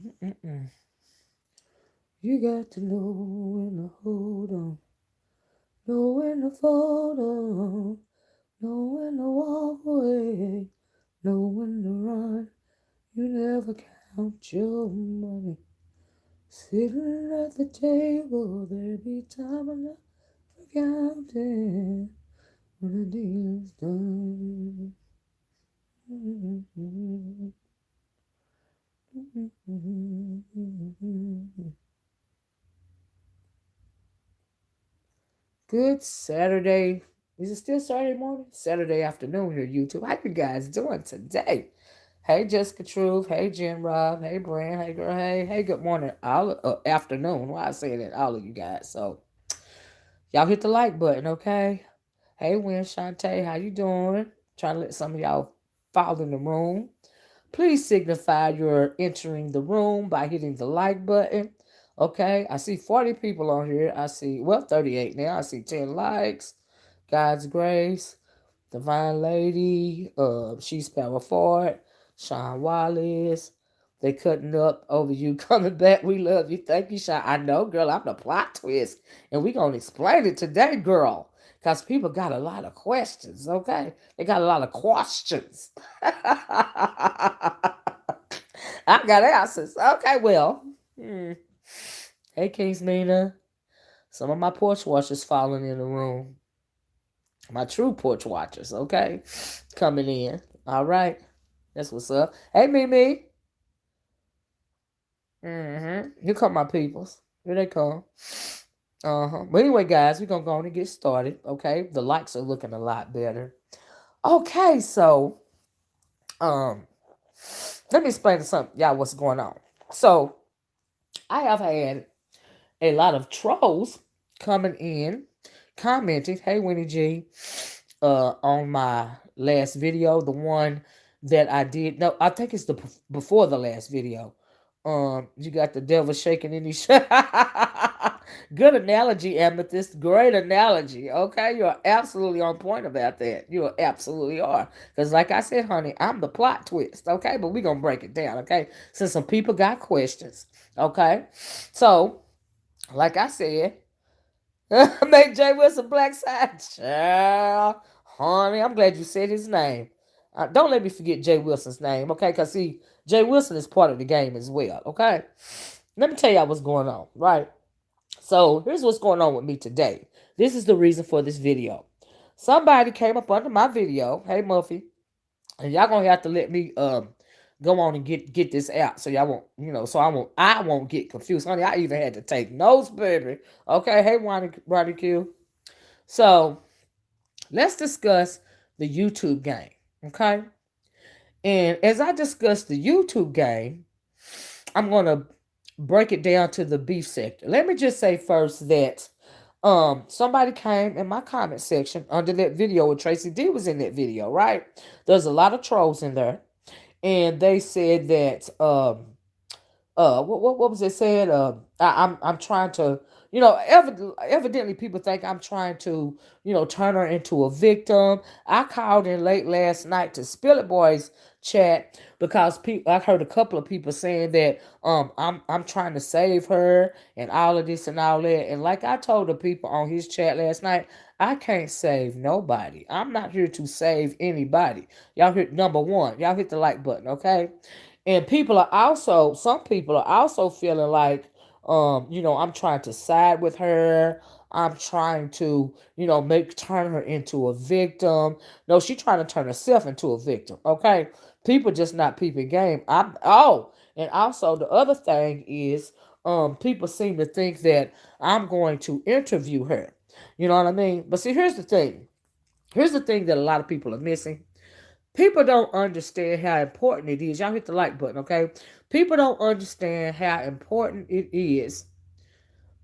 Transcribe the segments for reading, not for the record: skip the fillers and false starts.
Mm-mm. You got to know when to hold on, know when to fold on, know when to walk away, know when to run. You never count your money. Sitting at the table, there be time enough for counting when the deal's done. Good Saturday. Is it still Saturday morning? Saturday afternoon here, YouTube. How you guys doing today? Hey, Jessica Truth. Hey, Jen Rob. Hey, Brand. Hey, girl. Hey, good morning. All afternoon. Why I say that? All of you guys. So, y'all hit the like button, okay? Hey, Win Shantae. How you doing? Trying to let some of y'all fall in the room. Please signify you're entering the room by hitting the like button. Okay, I see 40 people on here. I see, well, 38 now. I see 10 likes. God's grace. Divine Lady. She's Power Forward. Sean Wallace. They cutting up over you coming back. We love you. Thank you, Sean. I know, girl, I'm the plot twist. And we going to explain it today, girl. Because people got a lot of questions, okay? They got a lot of questions. I got answers. Okay, well. Hey, Kings Nina. Some of my porch watchers falling in the room. My true porch watchers, okay? Coming in. All right. That's what's up. Hey, Mimi. Here come my peoples. Here they come. But anyway, guys, we're going to go on and get started, okay? The likes are looking a lot better. Okay, so, um, let me explain to some y'all what's going on. So, I have had a lot of trolls coming in, commenting, hey, Winnie G, on my last video, the one that I did. No, I think it's the before the last video. You got the devil shaking in his. Good analogy, Amethyst. Great analogy. Okay, you're absolutely on point about that. You absolutely are. Because, like I said, honey, I'm the plot twist. Okay, but we're gonna break it down. Okay, since some people got questions. Okay, so like I said, make Jay Wilson black side. Child, honey, I'm glad you said his name. Don't let me forget Jay Wilson's name, okay? Because, see, Jay Wilson is part of the game as well, okay? Let me tell y'all what's going on, right? So, here's what's going on with me today. This is the reason for this video. Somebody came up under my video. Hey, Muffy. And y'all gonna have to let me go on and get this out so y'all won't, so I won't get confused. Honey, I even had to take notes, baby. Okay, hey Ronnie Q. So let's discuss the YouTube game. Okay. And as I discuss the YouTube game, I'm gonna break it down to the beef sector. Let me just say first that somebody came in my comment section under that video where Tracy D was in that video, right? There's a lot of trolls in there. And they said that what was it said? I'm trying to, evidently people think I'm trying to, turn her into a victim. I called in late last night to Spill It Boys chat because I heard a couple of people saying that I'm trying to save her and all of this and all that. And like I told the people on his chat last night, I can't save nobody. I'm not here to save anybody. Y'all hit number one. Y'all hit the like button, okay? And some people are also feeling like, I'm trying to side with her. I'm trying to, turn her into a victim. No, she's trying to turn herself into a victim. Okay, people just not peeping game. And also the other thing is, people seem to think that I'm going to interview her. You know what I mean? But see, here's the thing. Here's the thing that a lot of people are missing. People don't understand how important it is. Y'all hit the like button, okay? People don't understand how important it is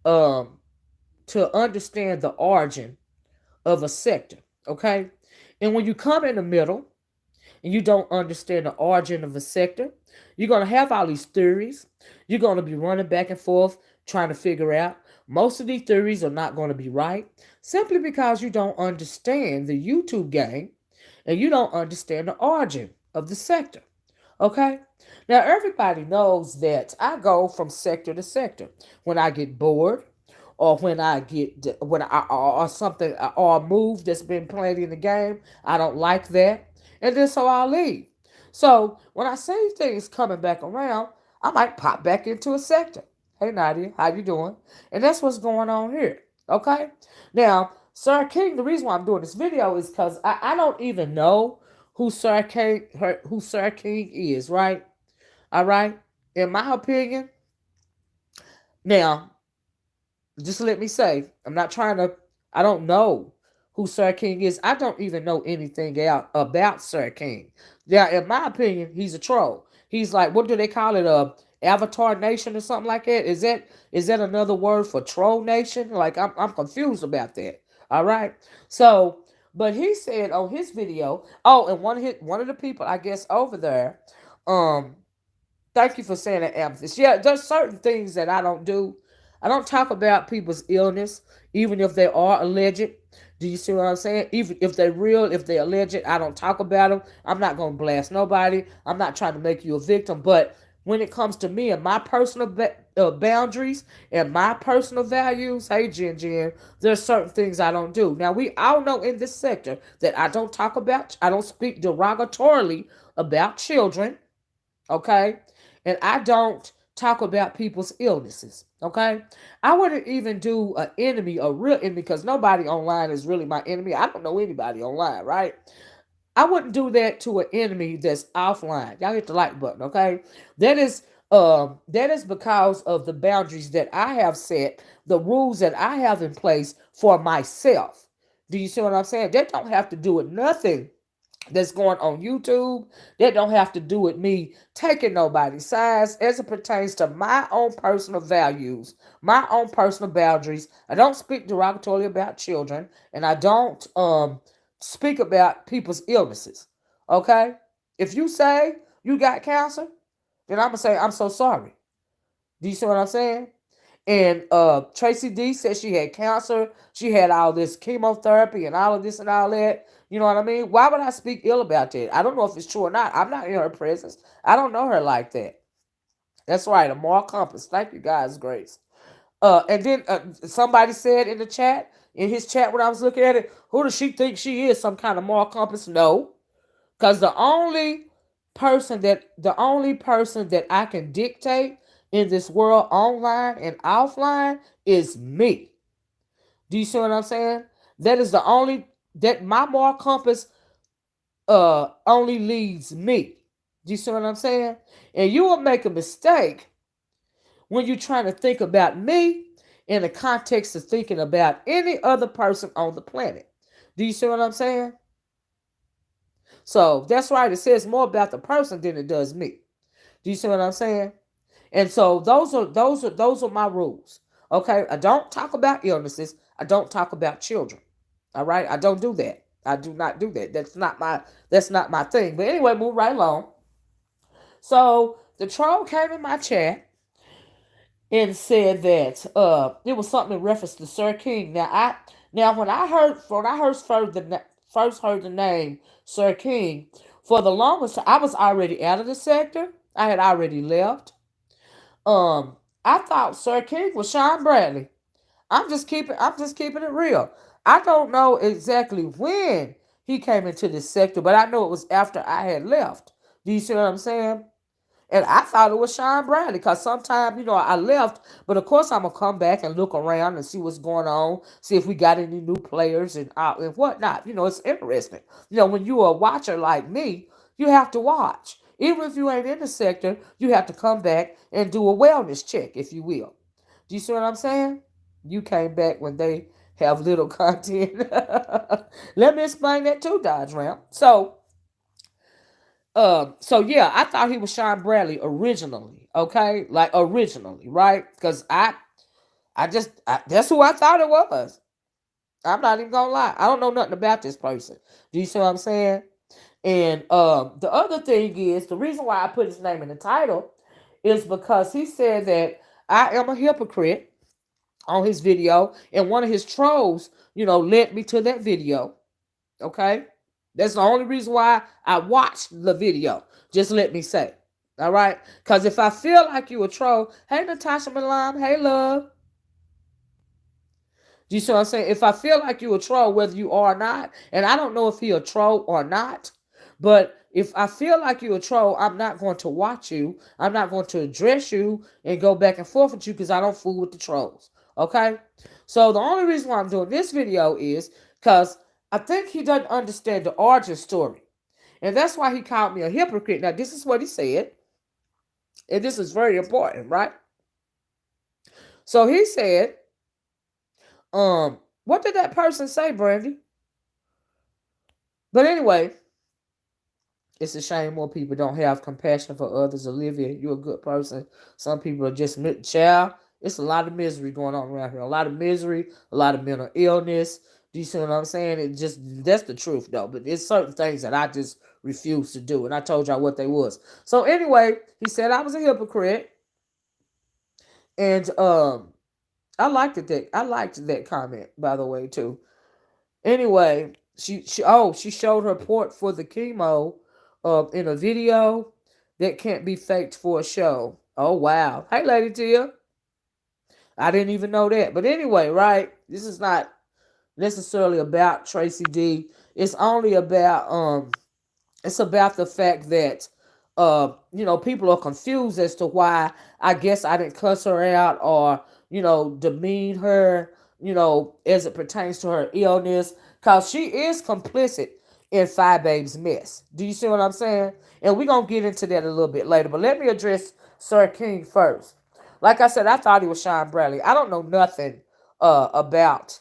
um, to understand the origin of a sector, okay? And when you come in the middle and you don't understand the origin of a sector, you're going to have all these theories. You're going to be running back and forth trying to figure out. Most of these theories are not going to be right simply because you don't understand the YouTube game and you don't understand the origin of the sector. Okay? Now, everybody knows that I go from sector to sector. When I get bored, or when I get, when I, or something, or a move that's been played in the game, I don't like that. And then so I'll leave. So when I see things coming back around, I might pop back into a sector. Hey Nadia, how you doing? And that's what's going on here. Okay? Now, Sir King, the reason why I'm doing this video is because I don't even know who Sir King is, right? All right. In my opinion, now just let me say, I'm not trying to. I don't know who Sir King is. I don't even know anything out about Sir King. Now, in my opinion, he's a troll. He's like, what do they call it? Avatar Nation or something like that. Is that another word for troll nation? Like I'm confused about that. All right. So, but he said on his video. Oh, and one of the people I guess over there, um, thank you for saying that, Amethyst. Yeah, there's certain things that I don't do. I don't talk about people's illness, even if they are alleged. Do you see what I'm saying? Even if they're real, if they're alleged, I don't talk about them. I'm not going to blast nobody. I'm not trying to make you a victim. But when it comes to me and my personal boundaries and my personal values, hey, Jen, there's certain things I don't do. Now, we all know in this sector that I don't speak derogatorily about children, okay? And I don't talk about people's illnesses, okay? I wouldn't even do an enemy, a real enemy, because nobody online is really my enemy. I don't know anybody online, right? I wouldn't do that to an enemy that's offline. Y'all hit the like button, okay? That is that is because of the boundaries that I have set, the rules that I have in place for myself. Do you see what I'm saying? That don't have to do with nothing that's going on YouTube. That don't have to do with me taking nobody's sides as it pertains to my own personal values, my own personal boundaries. I don't speak derogatorily about children, and I don't speak about people's illnesses. Okay? If you say you got cancer, then I'm gonna say I'm so sorry. Do you see what I'm saying? And Tracy D said she had cancer. She had all this chemotherapy and all of this and all that. You know what I mean? Why would I speak ill about that? I don't know if it's true or not. I'm not in her presence. I don't know her like that. That's right, a moral compass. Thank you, guys, Grace. And then somebody said in the chat, in his chat when I was looking at it, who does she think she is? Some kind of moral compass? No, because the only person that I can dictate in this world, online and offline, is me. Do you see what I'm saying? That is the only that my moral compass only leads me. Do you see what I'm saying? And you will make a mistake when you're trying to think about me in the context of thinking about any other person on the planet. Do you see what I'm saying? So that's right. It says more about the person than it does me. Do you see what I'm saying? And so those are my rules. Okay, I don't talk about illnesses. I don't talk about children. All right, I don't do that. I do not do that. That's not my thing. But anyway, move right along. So the troll came in my chat and said that it was something in reference to Sir King. Now when I first heard the name Sir King, for the longest I was already out of the sector. I had already left. Um, I thought Sir King was Sean Bradley. I'm just keeping it real. I don't know exactly when he came into this sector, but I know it was after I had left. Do you see what I'm saying? And I thought it was Sean Bradley because sometimes, I left, but of course I'm gonna come back and look around and see what's going on, see if we got any new players and whatnot. It's interesting. When you're a watcher like me, you have to watch. Even if you ain't in the sector, you have to come back and do a wellness check, if you will. Do you see what I'm saying? You came back when they have little content. Let me explain that too, Dodge Ram. So yeah, I thought he was Sean Bradley originally. Okay, like originally, right? Because that's who I thought it was. I'm not even gonna lie. I don't know nothing about this person. Do you see what I'm saying? And the other thing is the reason why I put his name in the title is because he said that I am a hypocrite on his video, and one of his trolls, led me to that video. Okay, That's the only reason why I watched the video. Just let me say. All right? Because if I feel like you a troll, hey, Natasha Milan, hey, love. Do you see what I'm saying? If I feel like you a troll, whether you are or not, and I don't know if he a troll or not, but if I feel like you a troll, I'm not going to watch you. I'm not going to address you and go back and forth with you because I don't fool with the trolls. Okay? So the only reason why I'm doing this video is because I think he doesn't understand the origin story. And that's why he called me a hypocrite. Now, this is what he said. And this is very important, right? So he said, what did that person say, Brandy? But anyway, it's a shame more people don't have compassion for others. Olivia, you're a good person. Some people are just child. It's a lot of misery going on around here. A lot of misery, a lot of mental illness. Do you see what I'm saying? It just that's the truth though. But there's certain things that I just refuse to do. And I told y'all what they was. So anyway, he said I was a hypocrite. And I liked that comment, by the way, too. Anyway, she showed her port for the chemo in a video that can't be faked for a show. Oh wow. Hey Lady Tia. I didn't even know that. But anyway, right? This is not necessarily about Tracy D. It's only about it's about the fact that people are confused as to why I guess I didn't cuss her out or, demean her, as it pertains to her illness. Because she is complicit in Five Babe's mess. Do you see what I'm saying? And we're going to get into that a little bit later. But let me address Sir King first. Like I said, I thought he was Sean Bradley. I don't know nothing about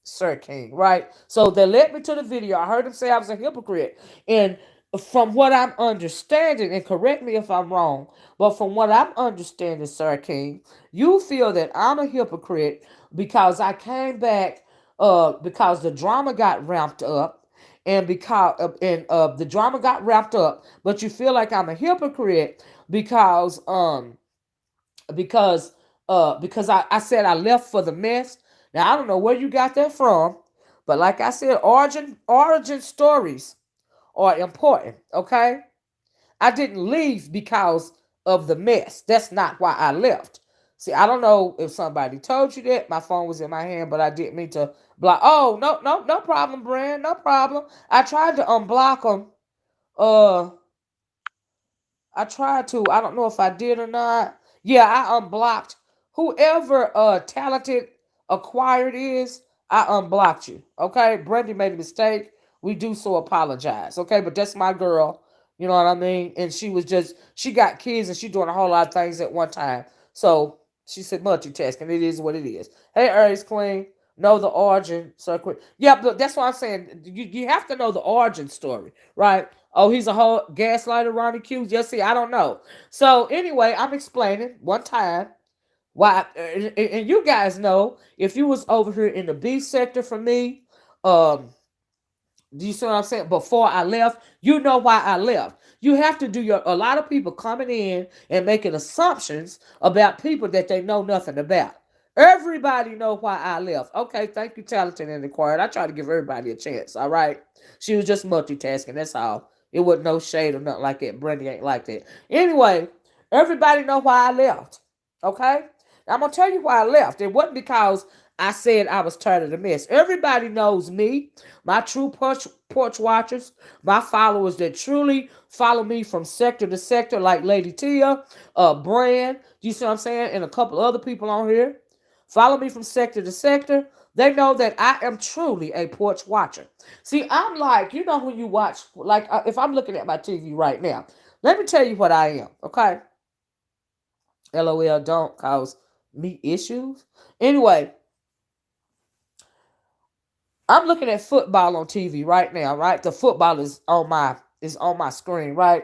Sir King, right? So they led me to the video. I heard him say I was a hypocrite. And from what I'm understanding, and correct me if I'm wrong, but from what I'm understanding, Sir King, you feel that I'm a hypocrite because I came back because the drama got ramped up, and the drama got wrapped up, but you feel like I'm a hypocrite because I said I left for the mess. Now I don't know where you got that from, but like I said, origin stories are important, okay? I didn't leave because of the mess. That's not why I left. See, I don't know if somebody told you that. My phone was in my hand, but I didn't mean to block. Oh, no problem, Brand. No problem. I tried to unblock them. Uh, I tried to. I don't know if I did or not. Yeah, I unblocked whoever talented acquired is. I unblocked you. Okay, Brandy made a mistake. We do so apologize. Okay, but that's my girl. You know what I mean? And she got kids and she doing a whole lot of things at one time. So she said multitasking. It is what it is. Hey, Aries Queen. Know the origin circuit. Yeah, but that's what I'm saying. You have to know the origin story, right? Oh, he's a whole gaslighter, Ronnie Q. Just see, I don't know. So anyway, I'm explaining one time why, and you guys know if you was over here in the B sector for me, do you see what I'm saying? Before I left, you know why I left. You have to do a lot of people coming in and making assumptions about people that they know nothing about. Everybody know why I left. Okay, thank you, talented and acquired. I try to give everybody a chance. All right, she was just multitasking. That's all. It wasn't no shade or nothing like that. Brandy ain't like that. Anyway, everybody know why I left. Okay, now, I'm gonna tell you why I left. It wasn't because I said I was tired of the mess. Everybody knows me, my true porch watchers, my followers that truly follow me from sector to sector, like Lady Tia, Brand. You see what I'm saying? And a couple other people on here. Follow me from sector to sector. They know that I am truly a porch watcher. See, I'm like, when you watch, like, if I'm looking at my TV right now, let me tell you what I am, okay? LOL, don't cause me issues. Anyway, I'm looking at football on TV right now, right? The football is on my screen, right?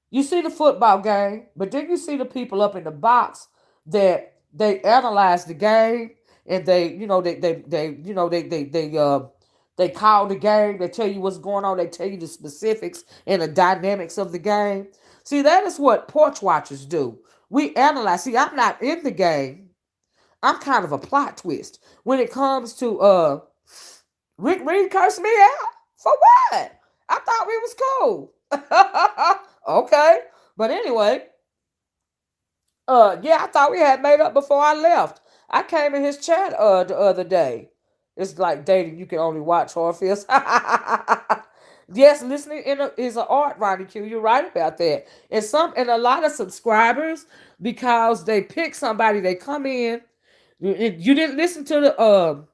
You see the football game, but then you see the people up in the box that they analyze the game and they call the game, they tell you what's going on, they tell you the specifics and the dynamics of the game. See, that is what porch watchers do. We analyze. See, I'm not in the game. I'm kind of a plot twist when it comes to Rick Reed cursed me out For what? I thought we was cool. Okay. But anyway, yeah, I thought we had made up before I left. I came in his chat the other day. It's like dating. You can only watch horror films. Yes, listening is an art, Ronnie Q. You're right about that. And a lot of subscribers, because they pick somebody, they come in. You didn't listen to the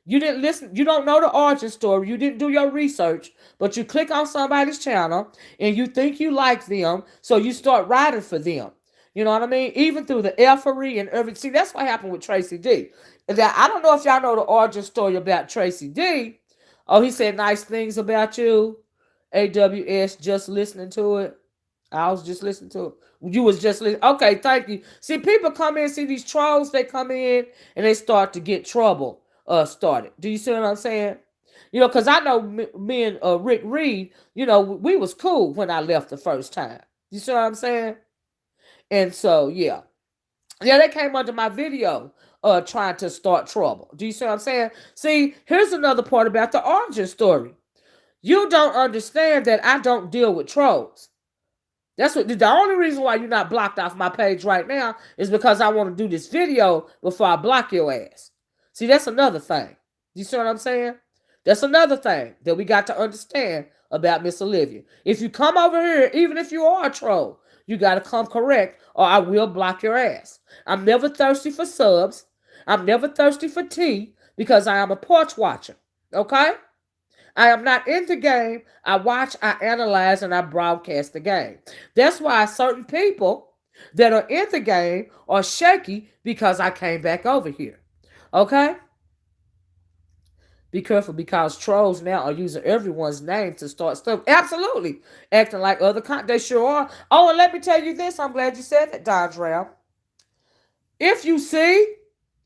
you didn't listen, you don't know the origin story, you didn't do your research, but you click on somebody's channel and you think you like them, so you start writing for them. You know what I mean? Even through the effery and everything. See, that's what happened with Tracy D. I don't know if y'all know the origin story about Tracy D. Oh, he said nice things about you. AWS, just listening to it. I was just listening to it. You was just listening. Okay, thank you. See, people come in, see these trolls, they come in and they start to get trouble started. Do you see what I'm saying? You know, because I know me and Rick Reed, you know, we was cool when I left the first time. You see what I'm saying? And so, yeah. Yeah, they came under my video trying to start trouble. Do you see what I'm saying? See, here's another part about the origin story. You don't understand that I don't deal with trolls. That's what the only reason why you're not blocked off my page right now is because I want to do this video before I block your ass. See, that's another thing. You see what I'm saying? That's another thing that we got to understand about Miss Olivia. If you come over here, even if you are a troll, you got to come correct or I will block your ass. I'm never thirsty for subs. I'm never thirsty for tea because I am a porch watcher. Okay? I am not in the game. I watch, I analyze, and I broadcast the game. That's why certain people that are in the game are shaky because I came back over here. Okay? Be careful because trolls now are using everyone's name to start stuff. Absolutely. Acting like other they sure are. Oh, and let me tell you this. I'm glad you said that, Dondrell. If you see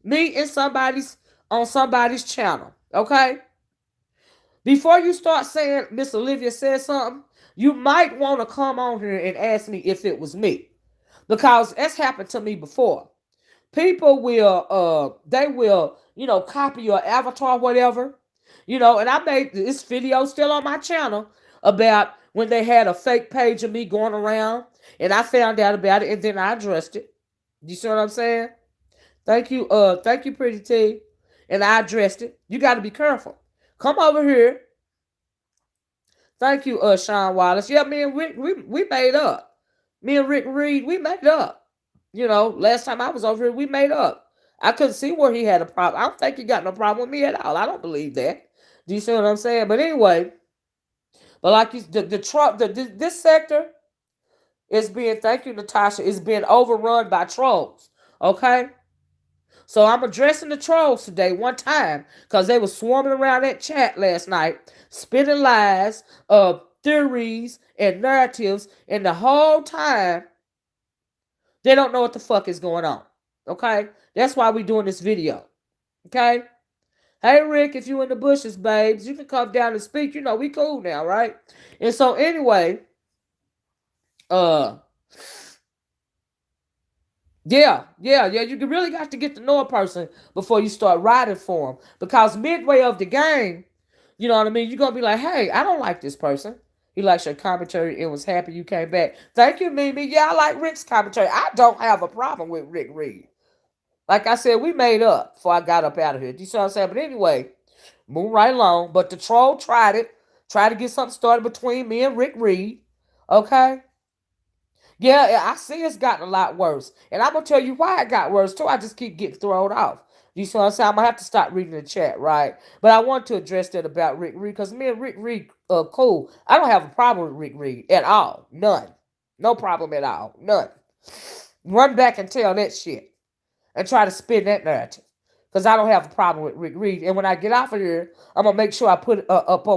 me in on somebody's channel, okay? Before you start saying Miss Olivia said something, you might want to come on here and ask me if it was me. Because that's happened to me before. People will they will, copy your avatar, whatever. And I made this video still on my channel about when they had a fake page of me going around and I found out about it and then I addressed it. You see what I'm saying? Thank you, Pretty T. And I addressed it. You got to be careful. Come over here. Thank you, Sean Wallace. Yeah, me and Rick, we made up. Me and Rick Reed, we made up. Last time I was over here, we made up. I couldn't see where he had a problem. I don't think he got no problem with me at all. I don't believe that. Do you see what I'm saying? But anyway, but like this sector is being, thank you, Natasha, is being overrun by trolls. Okay? So I'm addressing the trolls today one time because they were swarming around that chat last night, spitting lies, theories, and narratives, and the whole time they don't know what the fuck is going on. Okay? That's why we're doing this video. Okay? Hey Rick, if you in the bushes, babes, you can come down and speak. We cool now, right? And so anyway, Yeah, you really got to get to know a person before you start writing for them. Because midway of the game, you know what I mean? You're going to be like, hey, I don't like this person. He likes your commentary and was happy you came back. Thank you, Mimi. Yeah, I like Rick's commentary. I don't have a problem with Rick Reed. Like I said, we made up before I got up out of here. Do you see what I'm saying? But anyway, move right along. But the troll tried it. Tried to get something started between me and Rick Reed. Okay? Yeah, I see it's gotten a lot worse. And I'm going to tell you why it got worse, too. I just keep getting thrown off. You see what I'm saying? I'm going to have to stop reading the chat, right? But I want to address that about Rick Reed because me and Rick Reed are cool. I don't have a problem with Rick Reed at all. None. No problem at all. None. Run back and tell that shit and try to spin that narrative because I don't have a problem with Rick Reed. And when I get off of here, I'm going to make sure I put it up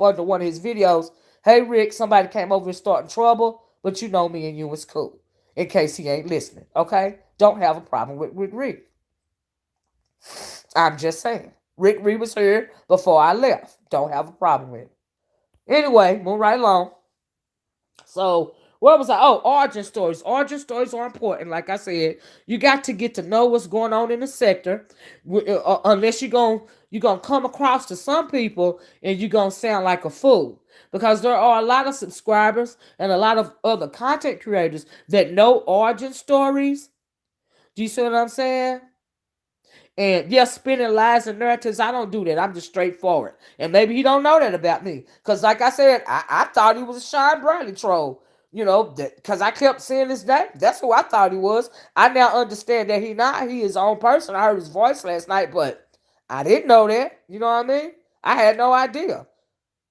under one of his videos. Hey, Rick, somebody came over and starting trouble. But you know me and you was cool. In case he ain't listening. Okay? Don't have a problem with Rick Reed. I'm just saying. Rick Reed was here before I left. Don't have a problem with it. Anyway, move right along. So, where was I? Oh, origin stories. Origin stories are important. Like I said, you got to get to know what's going on in the sector. Unless you're going to, you're going to come across to some people and you're going to sound like a fool. Because there are a lot of subscribers and a lot of other content creators that know origin stories. Do you see what I'm saying? And yes, spinning lies and narratives, I don't do that. I'm just straightforward. And maybe he don't know that about me. Because like I said, I thought he was a Sean Bradley troll. You know, because I kept seeing his name. That's who I thought he was. I now understand that he not. He his own person. I heard his voice last night, but I didn't know that. You know what I mean? I had no idea.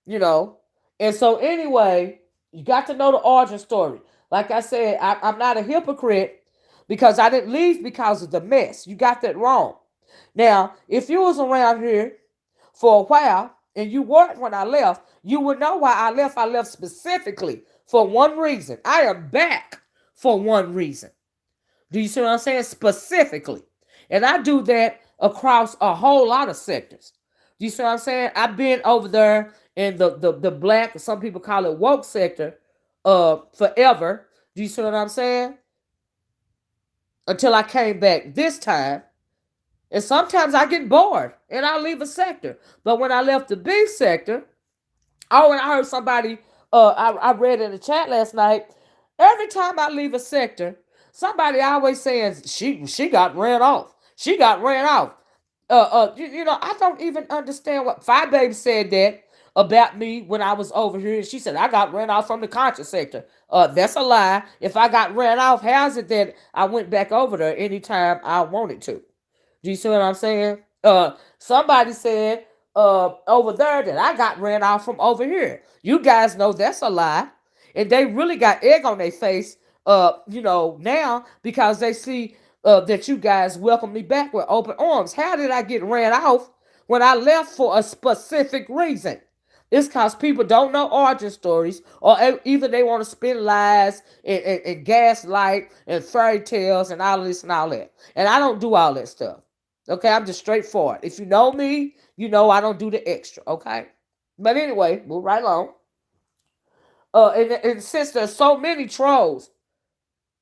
You know. And so anyway, you got to know the origin story. Like I said, I'm not a hypocrite because I didn't leave because of the mess. You got that wrong. Now, if you was around here for a while and you weren't when I left, you would know why I left. I left specifically for one reason. I am back for one reason. Do you see what I'm saying? Specifically. And I do that across a whole lot of sectors. Do you see what I'm saying? I've been over there in the black, some people call it woke sector, forever. Do you see what I'm saying? Until I came back this time. And sometimes I get bored and I leave a sector. But when I left the B sector, oh, and I heard somebody, I read in the chat last night, every time I leave a sector, somebody always saying she got ran off. She got ran off. You know, I don't even understand what Five Baby said that about me when I was over here. She said I got ran off from the conscious sector. That's a lie. If I got ran off, how's it that I went back over there anytime I wanted to? Do you see what I'm saying? Somebody said over there that I got ran off from over here. You guys know that's a lie. And they really got egg on their face, you know, now because they see that you guys welcome me back with open arms. How did I get ran off when I left for a specific reason? It's because people don't know origin stories, or either they want to spin lies and gaslight and fairy tales and all this and all that. And I don't do all that stuff. Okay, I'm just straightforward. If you know me, you know I don't do the extra. Okay, but anyway, move right along. And since there's so many trolls,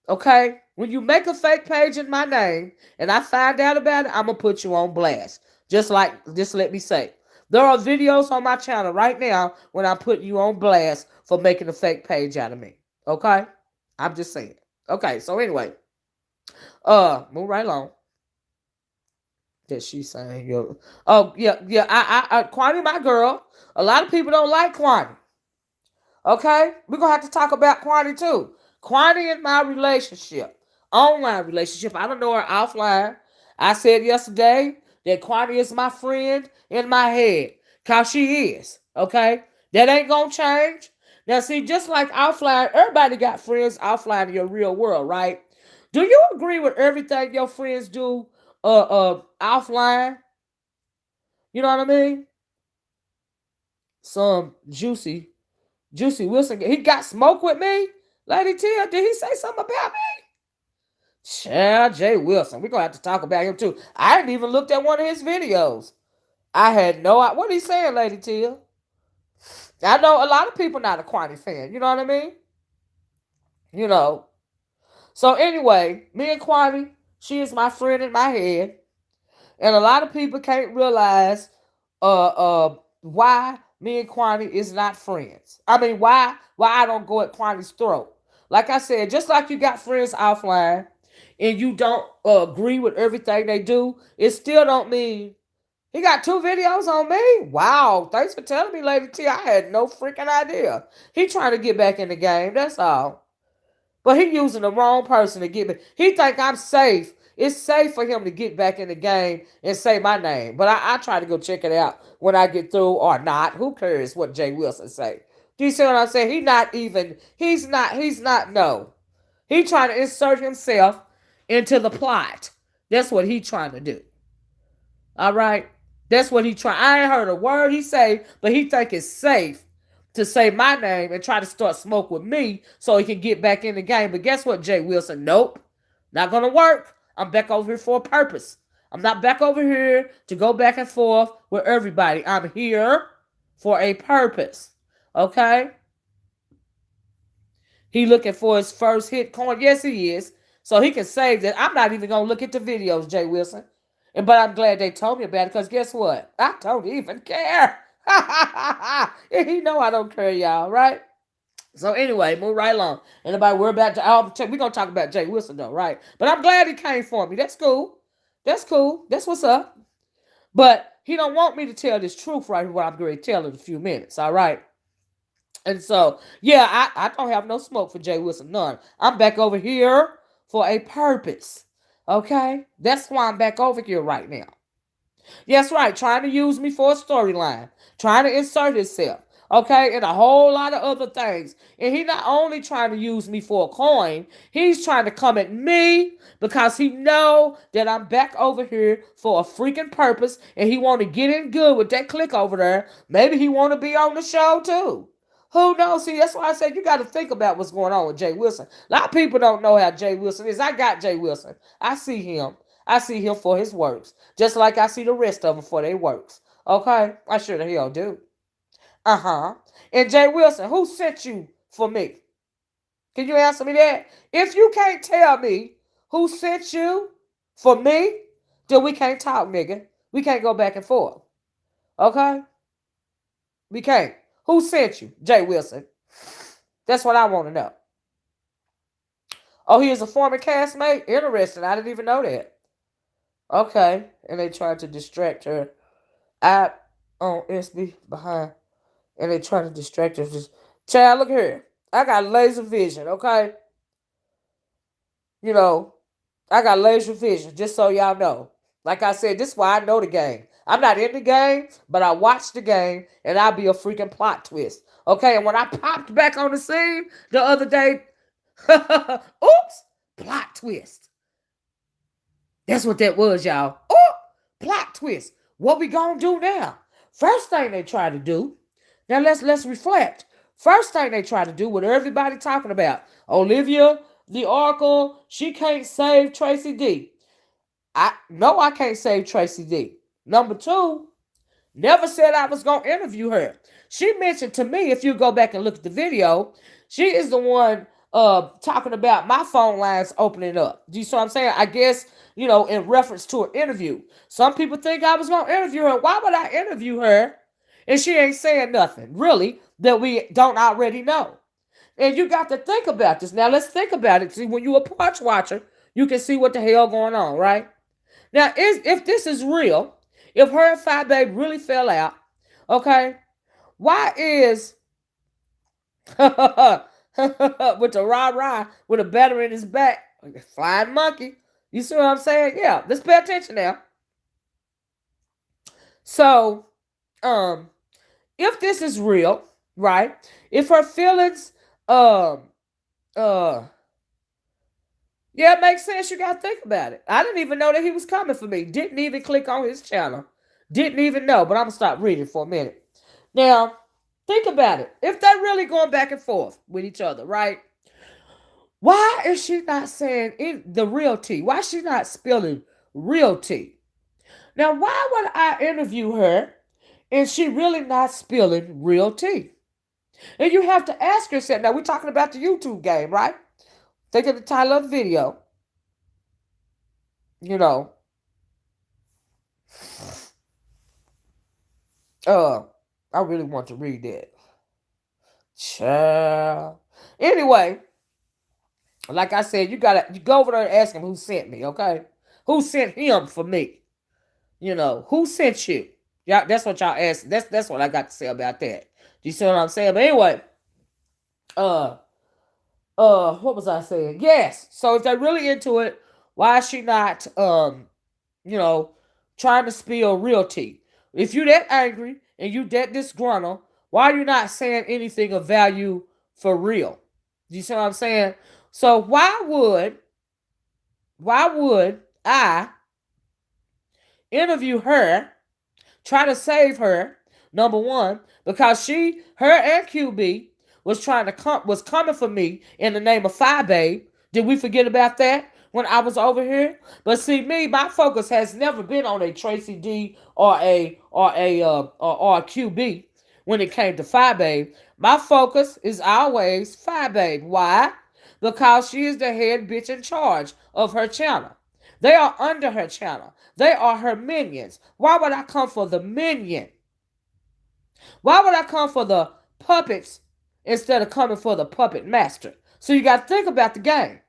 okay, when you make a fake page in my name and I find out about it, I'm gonna put you on blast. Just let me say, there are videos on my channel right now when I'm putting you on blast for making a fake page out of me. Okay, I'm just saying. Okay, so anyway, move right along. That she's saying, yo, oh yeah, Kwani, my girl. A lot of people don't like Kwani. Okay, we're gonna have to talk about Kwani too. Kwani and my relationship, online relationship. I don't know her offline. I said yesterday that Kwani is my friend in my head, cause she is. Okay, that ain't gonna change. Now, see, just like offline, everybody got friends offline in your real world, right? Do you agree with everything your friends do offline? You know what I mean? Some Juicy Wilson, he got smoke with me? Lady Tia, did he say something about me? Child, Jay Wilson. We're going to have to talk about him too. I hadn't even looked at one of his videos. I had no idea. What he saying, Lady Tia? I know a lot of people not a Kwani fan. You know what I mean? You know. So anyway, me and Kwani, she is my friend in my head. And a lot of people can't realize why me and Kwani is not friends. I mean, why I don't go at Kwani's throat. Like I said, just like you got friends offline and you don't agree with everything they do, it still don't mean he got 2 videos on me. Wow, thanks for telling me, Lady T. I had no freaking idea. He trying to get back in the game, that's all. But he using the wrong person to get me. He think I'm safe. It's safe for him to get back in the game and say my name. But I try to go check it out when I get through or not. Who cares what Jay Wilson say? Do you see what I'm saying? He's not, no. He trying to insert himself into the plot. That's what he trying to do. All right? That's what he trying. I ain't heard a word he say, but he think it's safe to say my name and try to start smoke with me so he can get back in the game. But guess what, Jay Wilson? Nope. Not going to work. I'm back over here for a purpose. I'm not back over here to go back and forth with everybody. I'm here for a purpose. Okay? He looking for his first hit coin. Yes, he is. So he can save that. I'm not even going to look at the videos, Jay Wilson. But I'm glad they told me about it, because guess what? I don't even care. He know I don't care, y'all, right? So anyway, move right along. Anybody worry about? We're gonna talk about Jay Wilson though, right? But I'm glad he came for me. That's cool. That's cool. That's what's up. But he don't want me to tell this truth right here, what I'm going to tell in a few minutes. All right. And so, yeah, I don't have no smoke for Jay Wilson, none. I'm back over here for a purpose. Okay? That's why I'm back over here right now. Yes, right. Trying to use me for a storyline. Trying to insert himself. Okay? And a whole lot of other things. And he not only trying to use me for a coin, he's trying to come at me because he know that I'm back over here for a freaking purpose. And he want to get in good with that click over there. Maybe he want to be on the show too. Who knows? See, that's why I said you got to think about what's going on with Jay Wilson. A lot of people don't know how Jay Wilson is. I got Jay Wilson. I see him. I see him for his works. Just like I see the rest of them for their works. Okay? I sure the hell do. Uh-huh. And Jay Wilson, who sent you for me? Can you answer me that? If you can't tell me who sent you for me, then we can't talk, nigga. We can't go back and forth. Okay? We can't. Who sent you? Jay Wilson. That's what I want to know. Oh, he is a former castmate? Interesting. I didn't even know that. Okay. And they tried to distract her. App on SB behind. And they trying to distract her. Just, child, look here. I got laser vision, okay? You know, I got laser vision, just so y'all know. Like I said, this is why I know the game. I'm not in the game, but I watch the game, and I'll be a freaking plot twist. Okay, and when I popped back on the scene the other day, oops, plot twist. That's what that was, y'all. Oh, plot twist. What we gonna do now? First thing they try to do, now let's reflect. First thing they try to do, what everybody talking about, Olivia, the Oracle, she can't save Tracy D. I can't save Tracy D. Number two, never said I was going to interview her. She mentioned to me, if you go back and look at the video, she is the one talking about my phone lines opening up. Do you see what I'm saying? I guess, in reference to an interview. Some people think I was going to interview her. Why would I interview her? And she ain't saying nothing, really, that we don't already know. And you got to think about this. Now, let's think about it. See, when you're a Porch watcher, you can see what the hell going on, right? Now, if this is real, if her and Phi Babe really fell out, okay, why is with the rah-rah with a battery in his back, like a flying monkey? You see what I'm saying? Yeah, let's pay attention now. So, if this is real, right? If her feelings, yeah, it makes sense. You gotta think about it. I didn't even know that he was coming for me. Didn't even click on his channel. Didn't even know. But I'm gonna stop reading for a minute. Now, think about it. If they're really going back and forth with each other, right? Why is she not saying the real tea? Why is she not spilling real tea? Now, why would I interview her and she really not spilling real tea? And you have to ask yourself, now we're talking about the YouTube game, right? Think of the title of the video. I really want to read that. Child. Anyway, like I said, you go over there and ask him who sent me, okay? Who sent him for me? Who sent you? Yeah, that's what y'all asked. That's what I got to say about that. You see what I'm saying? But anyway, what was I saying? Yes. So if they're really into it, why is she not, trying to spill real tea? If you that angry and you that disgruntled, why are you not saying anything of value for real? You see what I'm saying? So why would I interview her, try to save her, number one, because her and QB was coming for me in the name of Phi Babe. Did we forget about that when I was over here? But see, my focus has never been on a Tracy D or a QB when it came to Phi Babe. My focus is always Phi Babe. Why? Because she is the head bitch in charge of her channel. They are under her channel. They are her minions. Why would I come for the minion? Why would I come for the puppets instead of coming for the puppet master? So you got to think about the game.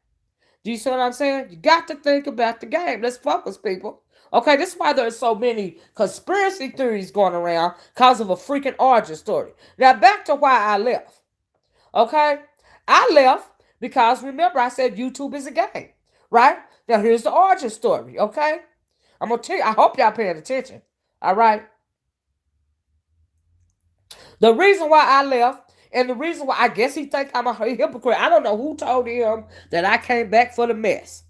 Do you see what I'm saying? You got to think about the game. Let's focus, people. Okay, this is why there's so many conspiracy theories going around because of a freaking origin story. Now, back to why I left. Okay? I left because, remember, I said YouTube is a game. Right? Now, here's the origin story. Okay? I'm going to tell you, I hope y'all paying attention. All right? The reason why I left, and the reason why I guess he think I'm a hypocrite. I don't know who told him that I came back for the mess.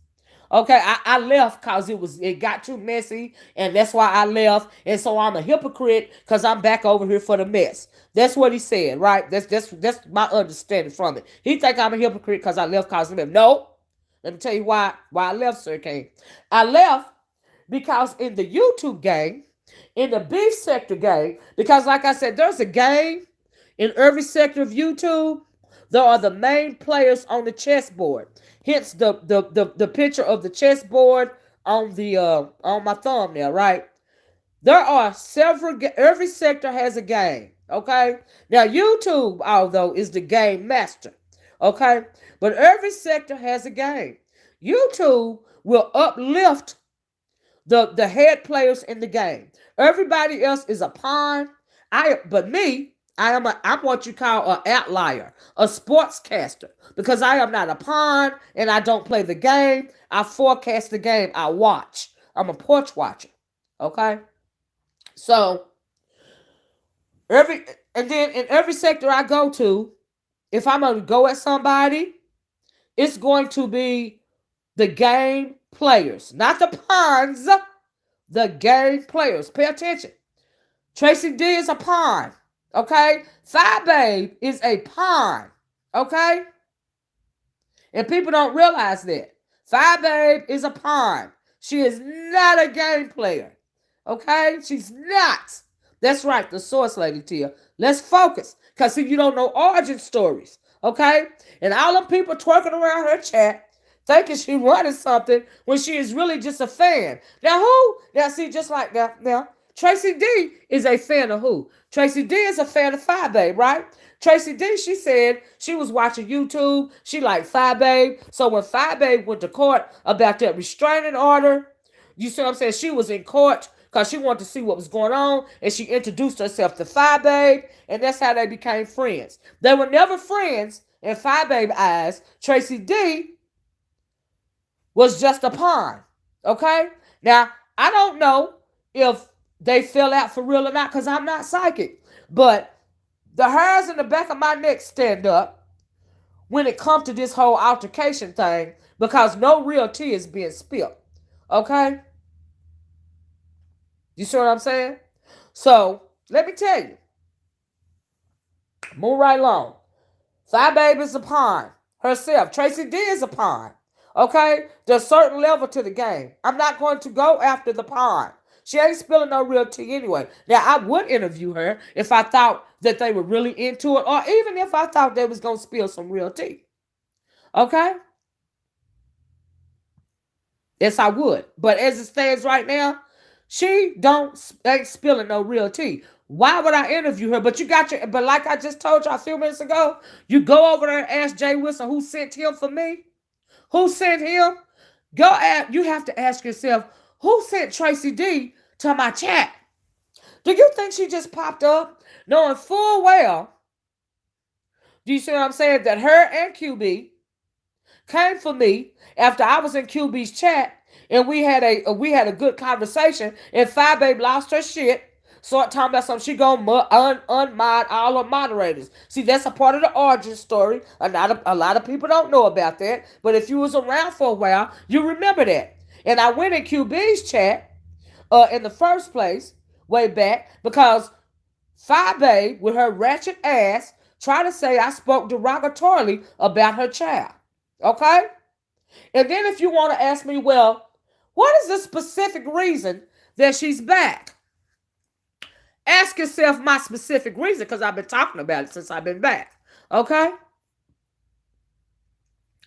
Okay, I left because it got too messy, and that's why I left. And so I'm a hypocrite because I'm back over here for the mess. That's what he said, right? That's my understanding from it. He think I'm a hypocrite because I left because of him. No, let me tell you why I left, Sir King. I left because in the YouTube game, in the beef sector game, because like I said, there's a game in every sector of YouTube. There are the main players on the chessboard. Hence the picture of the chessboard on the on my thumbnail, right? There are several. Every sector has a game. Okay. Now YouTube, although, is the game master. Okay, but every sector has a game. YouTube will uplift the head players in the game. Everybody else is a pawn. I'm what you call an outlier, a sportscaster, because I am not a pawn and I don't play the game. I forecast the game. I watch. I'm a porch watcher. Okay? So and then in every sector I go to, if I'm gonna go at somebody, it's going to be the game players, not the pawns, the game players. Pay attention. Tracy D is a pawn. Okay? Thigh Babe is a pawn. Okay? And people don't realize that. Thigh Babe is a pawn. She is not a game player. Okay? She's not. That's right, the source lady, Tia. Let's focus. Because see, you don't know origin stories. Okay? And all them people twerking around her chat thinking she running something when she is really just a fan. Now who? Now see, just like that. Now, Tracy D is a fan of who? Tracy D is a fan of Thigh Babe, right? Tracy D, she said she was watching YouTube. She liked Thigh Babe. So when Thigh Babe went to court about that restraining order, you see what I'm saying? She was in court because she wanted to see what was going on, and she introduced herself to Thigh Babe, and that's how they became friends. They were never friends in Thigh Babe's eyes. Tracy D was just a pawn. Okay? Now, I don't know if they fell out for real or not because I'm not psychic. But the hairs in the back of my neck stand up when it comes to this whole altercation thing because no real tea is being spilled. Okay? You see what I'm saying? So, let me tell you. Move right along. Thigh Babe is a pawn herself. Tracy D is a pawn. Okay? There's a certain level to the game. I'm not going to go after the pawn. She ain't spilling no real tea anyway. Now, I would interview her if I thought that they were really into it, or even if I thought they was going to spill some real tea. Okay? Yes, I would. But as it stands right now, she ain't spilling no real tea. Why would I interview her? But like I just told you a few minutes ago, you go over there and ask Jay Wilson who sent him for me. Who sent him? You have to ask yourself, who sent Tracy D to my chat? Do you think she just popped up knowing full well, do you see what I'm saying, that her and QB came for me after I was in QB's chat and we had a good conversation and Thigh Babe lost her shit. Start talking about something. She gonna unmod all her moderators. See, that's a part of the origin story. A lot of people don't know about that. But if you was around for a while, you remember that. And I went in QB's chat in the first place, way back, because Thigh Babe, with her ratchet ass, tried to say I spoke derogatorily about her child. Okay? And then if you want to ask me, well, what is the specific reason that she's back? Ask yourself my specific reason, because I've been talking about it since I've been back. Okay?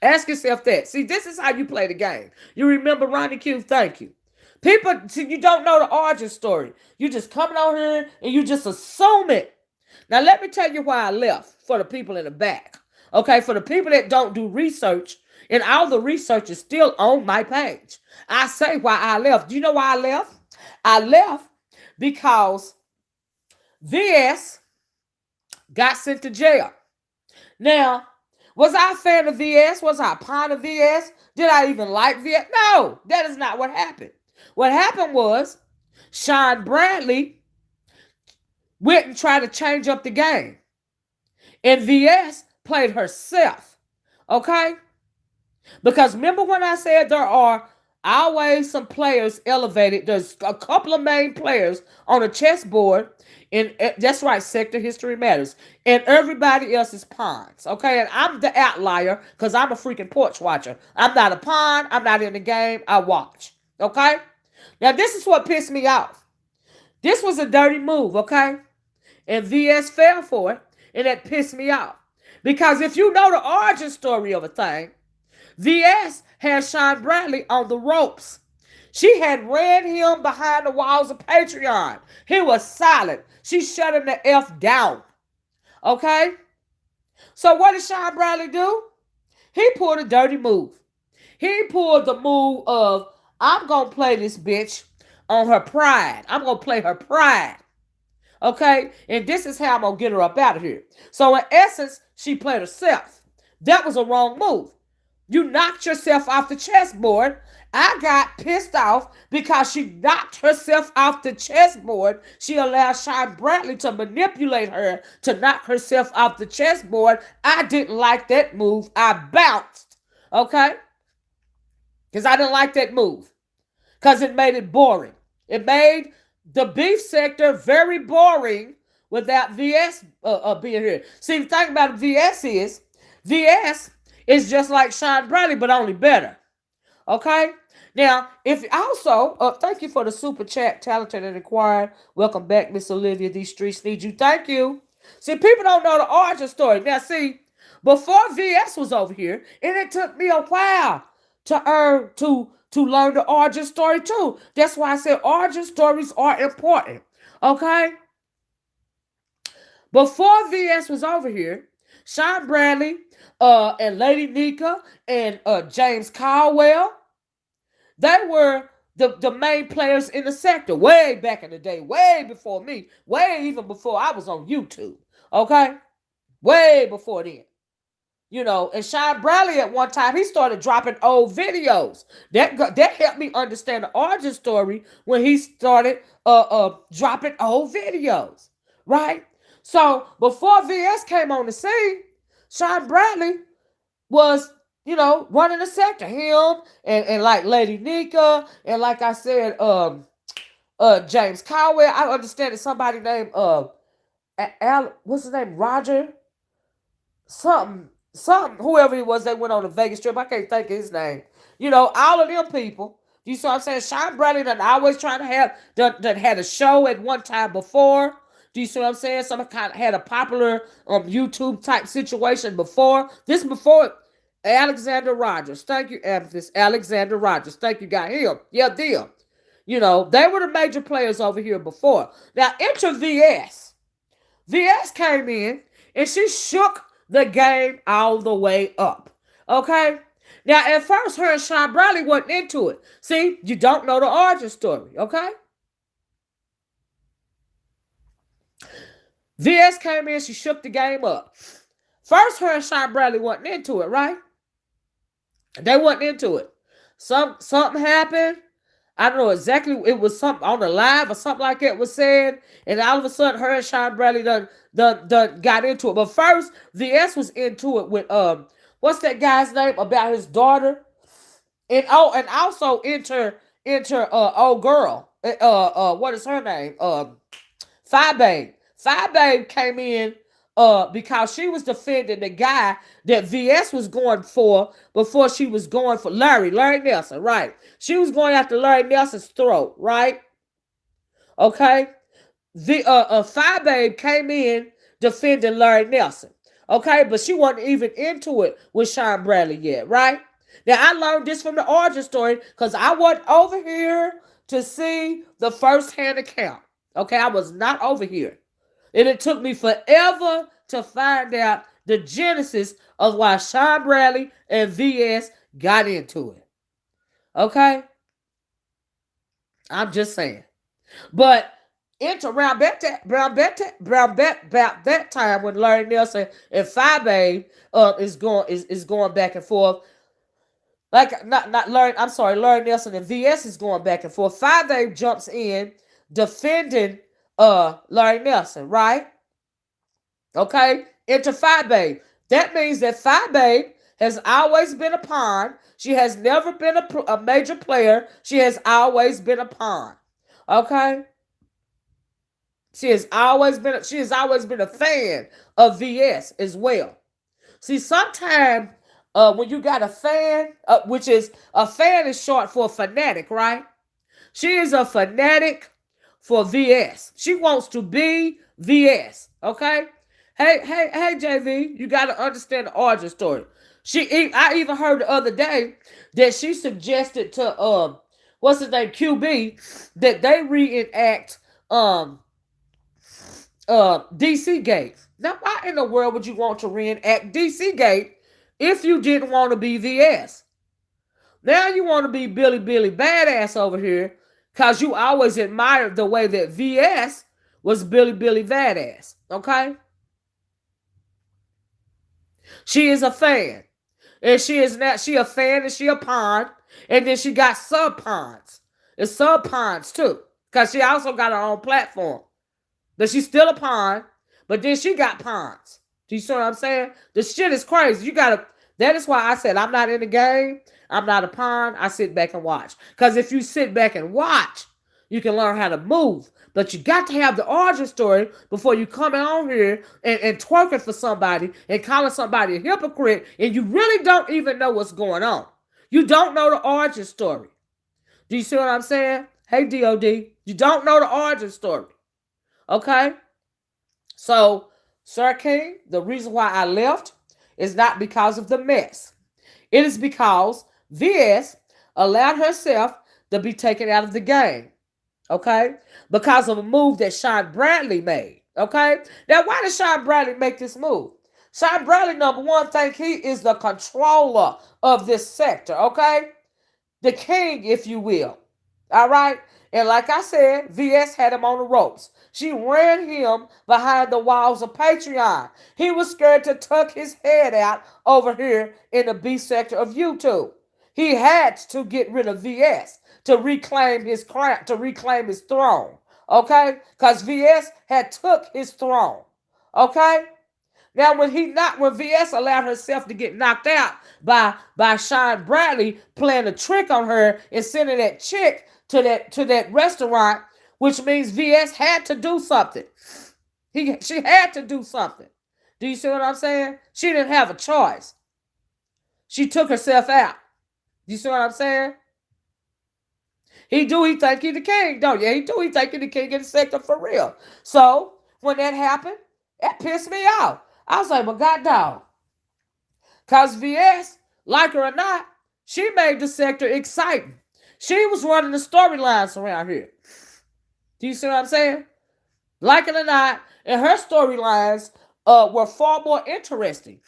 Ask yourself that. See, this is how you play the game. You remember Ronnie Q? Thank you. People, see, you don't know the origin story. You just coming on here and you just assume it. Now, let me tell you why I left for the people in the back. Okay, for the people that don't do research, and all the research is still on my page. I say why I left. Do you know why I left? I left because VS got sent to jail. Now, was I a fan of VS? Was I a fan of VS? Did I even like VS? No, that is not what happened. What happened was Sean Bradley went and tried to change up the game. And VS played herself. Okay? Because remember when I said there are always some players elevated. There's a couple of main players on a chessboard. And that's right, sector history matters. And everybody else is pawns. Okay? And I'm the outlier because I'm a freaking porch watcher. I'm not a pawn. I'm not in the game. I watch. Okay? Now, this is what pissed me off. This was a dirty move, okay? And VS fell for it, and that pissed me off. Because if you know the origin story of a thing, VS had Sean Bradley on the ropes. She had ran him behind the walls of Patreon. He was silent. She shut him the F down. Okay? So what did Sean Bradley do? He pulled a dirty move. He pulled the move of, I'm going to play this bitch on her pride. I'm going to play her pride. Okay? And this is how I'm going to get her up out of here. So in essence, she played herself. That was a wrong move. You knocked yourself off the chessboard. I got pissed off because she knocked herself off the chessboard. She allowed Sean Bradley to manipulate her to knock herself off the chessboard. I didn't like that move. I bounced. Okay? Because I didn't like that move. Because it made it boring. It made the beef sector very boring without VS being here. See, the thing about VS is just like Sean Bradley, but only better. Okay? Now, if also, thank you for the super chat, talented and acquired. Welcome back, Miss Olivia. These streets need you. Thank you. See, people don't know the origin story. Now, see, before VS was over here, and it took me a while to learn the origin story too. That's why I said origin stories are important. Okay? Before VS was over here, Sean Bradley and Lady Nika and James Caldwell, they were the main players in the sector way back in the day, way before me, way even before I was on YouTube. Okay? Way before then. You know, and Sean Bradley at one time, he started dropping old videos. That helped me understand the origin story when he started dropping old videos, right? So before VS came on the scene, Sean Bradley was, you know, running the sector. Him and like Lady Nika and like I said, James Caldwell. I understand it's somebody named what's his name? Roger? Something, whoever he was that went on the Vegas trip. I can't think of his name. You know, all of them people. You see what I'm saying? Sean Bradley done always trying to have, done had a show at one time before. Do you see what I'm saying? Some kind of had a popular YouTube type situation before. This before Alexander Rogers. Thank you, Amethyst. Alexander Rogers. Thank you, got him. Yeah, them. You know, they were the major players over here before. Now, enter VS. VS came in and she shook the game all the way up. Okay? Now, at first, her and Sean Bradley wasn't into it. See, you don't know the origin story. Okay? VS came in, she shook the game up. First, her and Sean Bradley wasn't into it, right? They wasn't into it. Something happened. I don't know exactly. It was something on the live or something like that was said. And all of a sudden, her and Sean Bradley done got into it. But first, VS was into it with what's that guy's name about his daughter? And also enter old girl. What is her name? Fi Babe. Fi Babe came in because she was defending the guy that VS was going for before she was going for Larry Nelson, right? She was going after Larry Nelson's throat, right? Okay? The Fi Babe came in defending Larry Nelson. Okay, but she wasn't even into it with Sean Bradley yet, right? Now I learned this from the origin story because I wasn't over here to see the first-hand account. Okay, I was not over here. And it took me forever to find out the genesis of why Sean Bradley and VS got into it. Okay? I'm just saying. But into about that time when Larry Nelson and Phi Babe is going back and forth. Like not Larry, I'm sorry, Larry Nelson and VS is going back and forth. Phi Babe jumps in defending Larry Nelson, right? Okay? Into Phi Babe. That means that Phi Babe has always been a pawn. She has never been a major player. She has always been a pawn. Okay? She has always been a fan of VS as well. See, sometimes when you got a fan, which is a fan is short for fanatic, right? She is a fanatic for VS. She wants to be VS. Okay. Hey, JV, you got to understand the origin story. I even heard the other day that she suggested to what's his name, QB, that they reenact DC Gate. Now, why in the world would you want to reenact DC Gate if you didn't want to be VS? Now you want to be Billy Badass over here because you always admired the way that VS was Billy Badass. Okay? She is a fan. And she a fan and she a pawn. And then she got sub pawns. And sub pawns too. Because she also got her own platform. But she's still a pawn. But then she got pawns. Do you see what I'm saying? The shit is crazy. That is why I said I'm not in the game. I'm not a pawn. I sit back and watch. Because if you sit back and watch, you can learn how to move. But you got to have the origin story before you come on here and twerking for somebody and calling somebody a hypocrite and you really don't even know what's going on. You don't know the origin story. Do you see what I'm saying? Hey, DOD, you don't know the origin story. Okay? So, Sir King, the reason why I left is not because of the mess. It is because VS allowed herself to be taken out of the game. Okay? Because of a move that Sean Bradley made. Okay? Now, why did Sean Bradley make this move? Sean Bradley, number one, think he is the controller of this sector. Okay? The king, if you will. All right? And like I said, VS had him on the ropes. She ran him behind the walls of Patreon. He was scared to tuck his head out over here in the B sector of YouTube. He had to get rid of VS to reclaim his crown, to reclaim his throne. Okay? Because VS had took his throne. Okay? Now, when VS allowed herself to get knocked out by Sean Bradley playing a trick on her and sending that chick to that restaurant, which means VS had to do something. She had to do something. Do you see what I'm saying? She didn't have a choice. She took herself out. Do you see what I'm saying? He think he the king, don't you? He think he the king in the sector for real. So, when that happened, that pissed me off. I was like, well, God dog. Because VS, like her or not, she made the sector exciting. She was running the storylines around here. Do you see what I'm saying? Like it or not, and her storylines were far more interesting.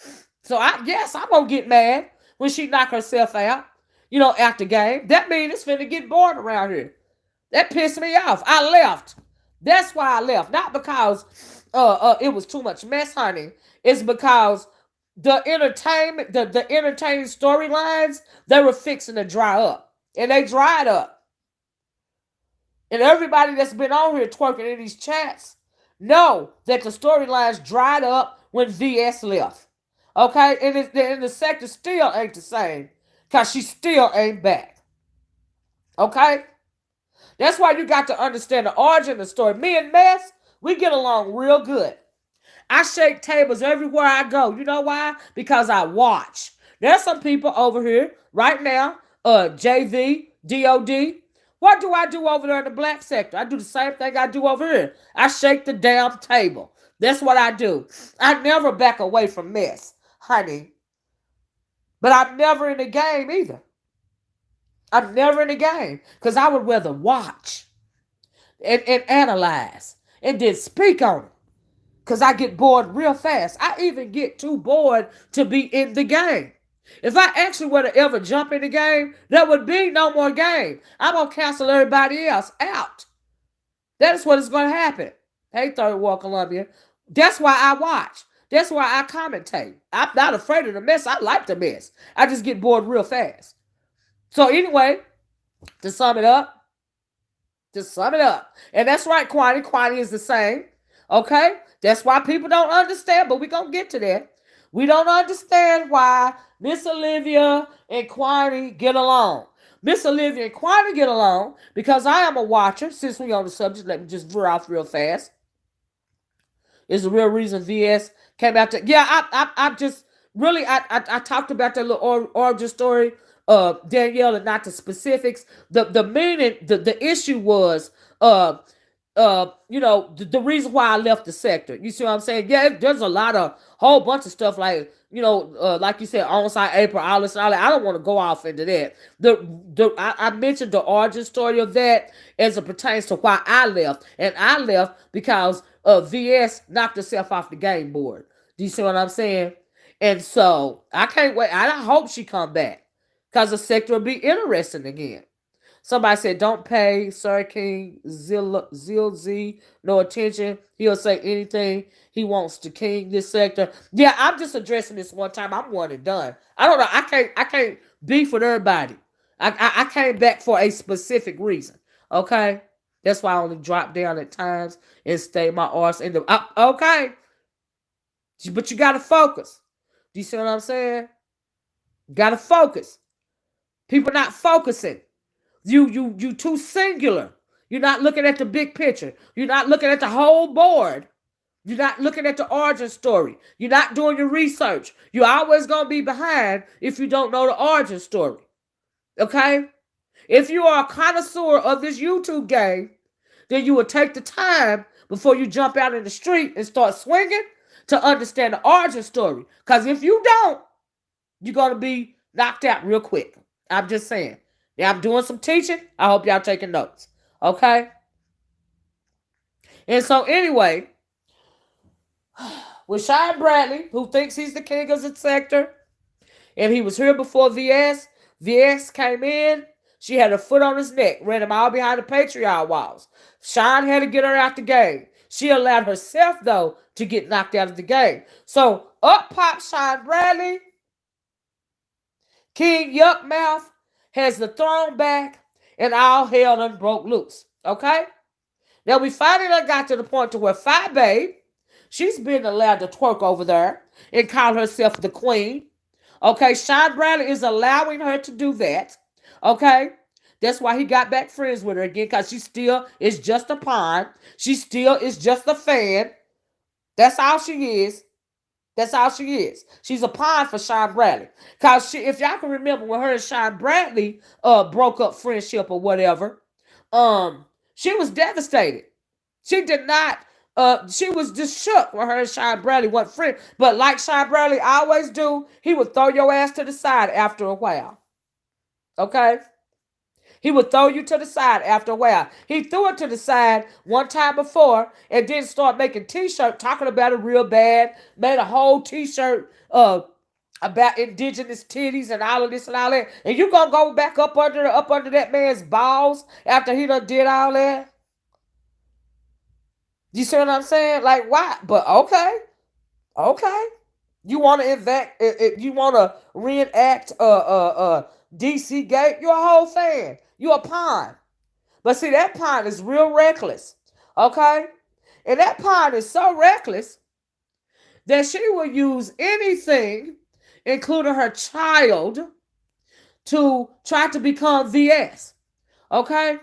So, I'm going to get mad when she knocked herself out, after game. That means it's finna get bored around here. That pissed me off. I left. That's why I left. Not because it was too much mess, honey. It's because the entertainment, the entertaining storylines, they were fixing to dry up. And they dried up. And everybody that's been on here twerking in these chats know that the storylines dried up when VS left. Okay? And the sector still ain't the same. Because she still ain't back. Okay? That's why you got to understand the origin of the story. Me and Mess, we get along real good. I shake tables everywhere I go. You know why? Because I watch. There's some people over here right now, JV, DOD. What do I do over there in the black sector? I do the same thing I do over here. I shake the damn table. That's what I do. I never back away from mess, honey. But I'm never in the game either. I'm never in the game because I would rather watch and analyze and then speak on it because I get bored real fast. I even get too bored to be in the game. If I actually were to ever jump in the game, there would be no more game. I'm going to cancel everybody else out. That's what is going to happen. Hey, Third World Columbia. That's why I watch. That's why I commentate. I'm not afraid of the mess. I like the mess. I just get bored real fast. So anyway, to sum it up, and that's right, Quani. Quani is the same. Okay? That's why people don't understand, but we're going to get to that. We don't understand why Miss Olivia and Quani get along. Miss Olivia and Quani get along because I am a watcher. Since we're on the subject, let me just veer off real fast. Is the real reason VS came out to... Yeah, I just... Really, I talked about that little origin story, Danielle, and not the specifics. The meaning, the issue was, the reason why I left the sector. You see what I'm saying? Yeah, there's a lot of whole bunch of stuff like, like you said, on-site April, all this, all that. I don't want to go off into that. I mentioned the origin story of that as it pertains to why I left, and I left because VS knocked herself off the game board. Do you see what I'm saying? And so I can't wait. I hope she come back because the sector will be interesting again. Somebody said, don't pay Sir King Zil no attention. He'll say anything he wants to king this sector. Yeah, I'm just addressing this one time. I'm one and done. I don't know. I can't beef with everybody. I came back for a specific reason. Okay? That's why I only drop down at times and stay my arse in the... okay. But you got to focus. Do you see what I'm saying? Gotta focus. People not focusing. You too singular. You're not looking at the big picture. You're not looking at the whole board. You're not looking at the origin story. You're not doing your research. You're always gonna be behind if you don't know the origin story. Okay? If you are a connoisseur of this YouTube game, then you will take the time before you jump out in the street and start swinging to understand the origin story. Because if you don't, you're going to be knocked out real quick. I'm just saying. Now, I'm doing some teaching. I hope y'all taking notes. Okay? And so, anyway, with Sean Bradley, who thinks he's the king of the sector, and he was here before VS, VS came in. She had her foot on his neck, ran him all behind the Patreon walls. Sean had to get her out the game. She allowed herself, though, to get knocked out of the game. So, up pops Sean Bradley. King Yuckmouth has the throne back, and all hell done broke loose. Okay? Now, we finally got to the point to where Fi Babe, she's been allowed to twerk over there and call herself the queen. Okay? Sean Bradley is allowing her to do that. Okay? That's why he got back friends with her again, because she still is just a pawn. She still is just a fan. That's all she is. That's all she is. She's a pawn for Sean Bradley. Because if y'all can remember when her and Sean Bradley broke up friendship or whatever, she was devastated. She did not, she was just shook when her and Sean Bradley weren't friends. But like Sean Bradley always do, he would throw your ass to the side after a while. Okay? He would throw you to the side after a while. He threw it to the side one time before and then start making t-shirts talking about it real bad. Made a whole t-shirt about indigenous titties and all of this and all that. And you gonna go back up under that man's balls after he done did all that? You see what I'm saying? Like, why? But okay. You want to reenact DC Gate? You're a whole fan. You're a pawn. But see, that pawn is real reckless. Okay? And that pawn is so reckless that she will use anything, including her child, to try to become VS. Okay?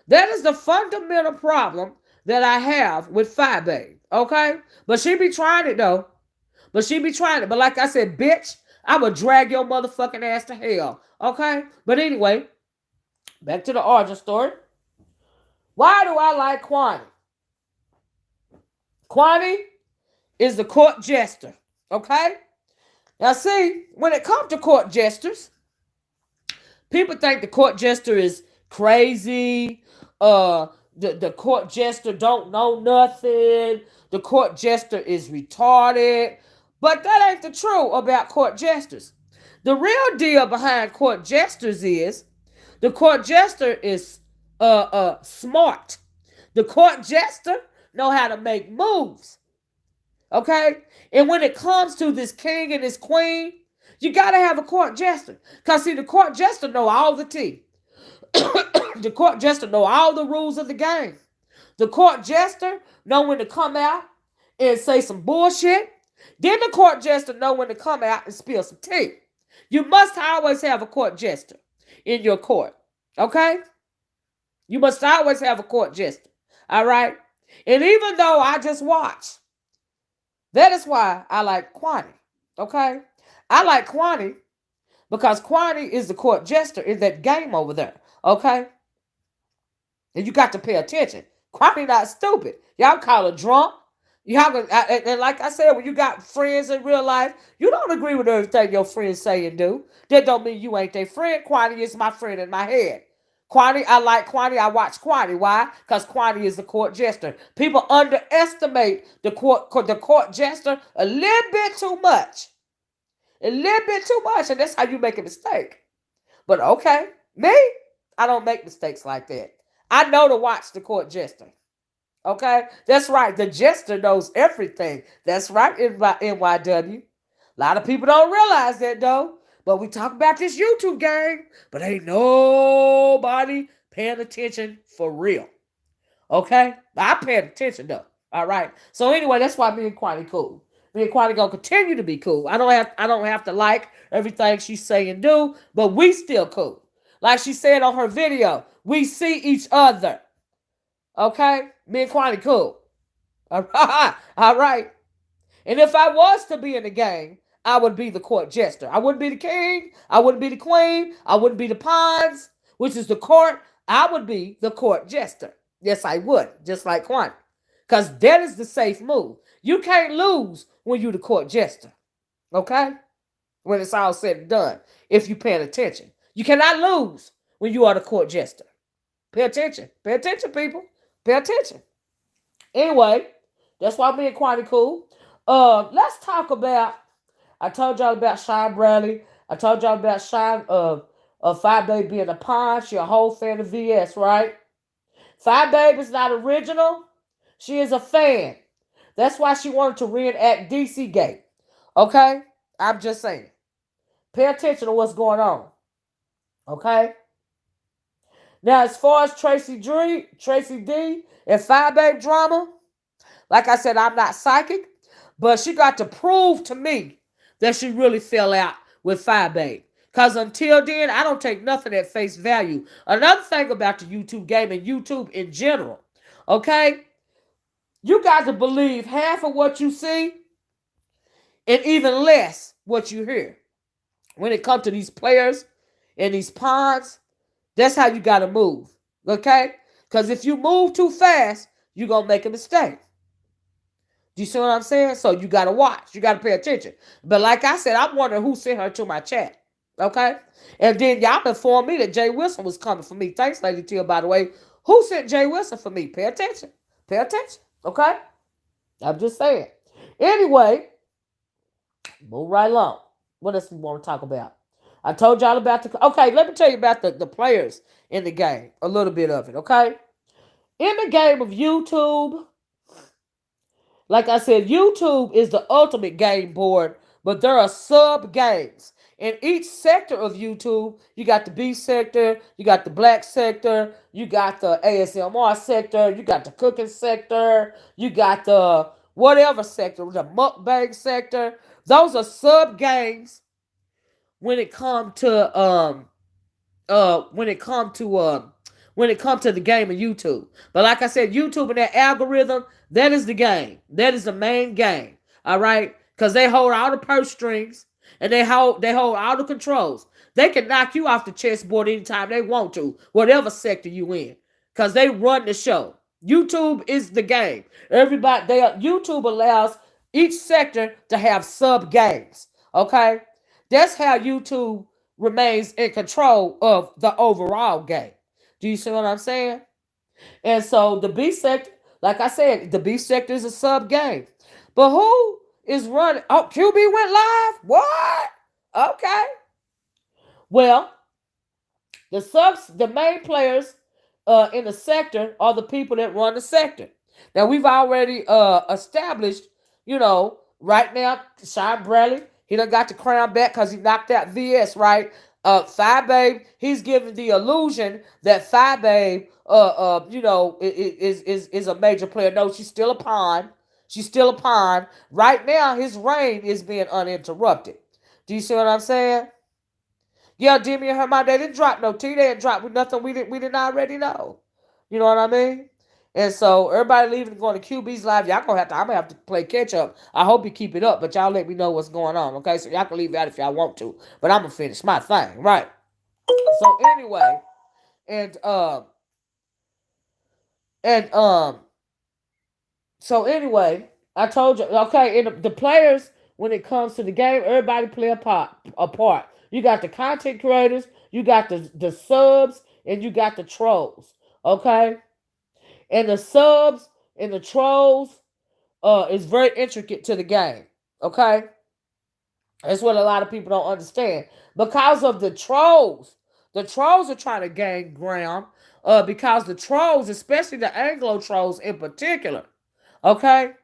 That is the fundamental problem that I have with Fi Babe. Okay? But she be trying it, though. But like I said, bitch, I would drag your motherfucking ass to hell. Okay? But anyway, back to the origin story. Why do I like Kwani? Kwani is the court jester. Okay? Now see, when it comes to court jesters, people think the court jester is crazy. The court jester don't know nothing. The court jester is retarded. But that ain't the truth about court jesters. The real deal behind court jesters is the court jester is smart. The court jester know how to make moves. Okay? And when it comes to this king and this queen, you got to have a court jester. Because, see, the court jester know all the tea. The court jester know all the rules of the game. The court jester know when to come out and say some bullshit. Then the court jester know when to come out and spill some tea. You must always have a court jester in your court. Okay? You must always have a court jester. All right? And even though I just watch, that is why I like Kwani. Okay? I like Kwani because Kwani is the court jester in that game over there. Okay? And you got to pay attention. Kwani not stupid. Y'all call her drunk. And like I said, when you got friends in real life, you don't agree with everything your friends say and do. That don't mean you ain't their friend. Kwani is my friend in my head. Kwani, I like Kwani. I watch Kwani. Why? Because Kwani is the court jester. People underestimate the court jester a little bit too much. A little bit too much, and that's how you make a mistake. But okay, me, I don't make mistakes like that. I know to watch the court jester. Okay? That's right. The jester knows everything. That's right, NYW. A lot of people don't realize that, though. But we talk about this YouTube game, but ain't nobody paying attention for real. Okay? I'm paying attention, though. All right? So anyway, that's why me and Kwani cool. Me and Kwani gonna continue to be cool. I don't have to like everything she say and do, but we still cool. Like she said on her video, we see each other. Okay? Me and Kwani cool. All right. And if I was to be in the game, I would be the court jester. I wouldn't be the king. I wouldn't be the queen. I wouldn't be the pawns, which is the court. I would be the court jester. Yes, I would. Just like Kwani. Because that is the safe move. You can't lose when you're the court jester. Okay? When it's all said and done. If you're paying attention. You cannot lose when you are the court jester. Pay attention. Pay attention, people. Pay attention. Anyway, that's why me and Kwani cool. Let's talk about, I told y'all about Shine Bradley. I told y'all about Shine Five Baby being a pawn. She a whole fan of VS, right? Five Baby is not original. She is a fan. That's why she wanted to reenact DC Gate. Okay? I'm just saying. Pay attention to what's going on. Okay? Now, as far as Tracy D, and Five Babe drama, like I said, I'm not psychic, but she got to prove to me that she really fell out with Five Babe. Because until then, I don't take nothing at face value. Another thing about the YouTube game and YouTube in general, okay? You got to believe half of what you see and even less what you hear. When it comes to these players and these pawns, that's how you got to move, okay? Because if you move too fast, you're going to make a mistake. Do you see what I'm saying? So you got to watch. You got to pay attention. But like I said, I'm wondering who sent her to my chat, okay? And then y'all informed me that Jay Wilson was coming for me. Thanks, Lady Tia, by the way. Who sent Jay Wilson for me? Pay attention. Pay attention, okay? I'm just saying. Anyway, move right along. What else we want to talk about? I told y'all about okay, let me tell you about the players in the game. A little bit of it, okay? In the game of YouTube, like I said, YouTube is the ultimate game board, but there are sub-games. In each sector of YouTube, you got the B sector, you got the black sector, you got the ASMR sector, you got the cooking sector, you got the whatever sector, the mukbang sector. Those are sub-games when it comes to the game of YouTube. But like I said, YouTube and that algorithm, that is the game. That is the main game. All right? Because they hold all the purse strings and they hold all the controls. They can knock you off the chessboard anytime they want to, whatever sector you in. Because they run the show. YouTube is the game. YouTube allows each sector to have sub games. Okay, that's how YouTube remains in control of the overall game. Do you see what I'm saying? And so the B sector, like I said, the B sector is a sub game. But who is running? Oh, QB went live. What? Okay. Well, the main players in the sector are the people that run the sector. Now we've already established, right now, Sean Bradley, he done got the crown back because he knocked out VS, right? Phi Babe, he's giving the illusion that Phi Babe, is a major player. No, she's still a pawn. She's still a pawn. Right now, his reign is being uninterrupted. Do you see what I'm saying? Yeah, Demi and Herman, they didn't drop no T. They didn't drop with nothing we didn't already know. You know what I mean? And so everybody leaving and going to QB's live, I'm gonna have to play catch up. I hope you keep it up, but y'all let me know what's going on, okay? So y'all can leave out if y'all want to. But I'm gonna finish my thing, right? So anyway, and and so anyway, I told you, okay, and the players, when it comes to the game, everybody play a part. You got the content creators, you got the subs, and you got the trolls. Okay? And the subs and the trolls is very intricate to the game. Okay? That's what a lot of people don't understand. Because of the trolls are trying to gain ground. Because the trolls, especially the Anglo trolls in particular, okay,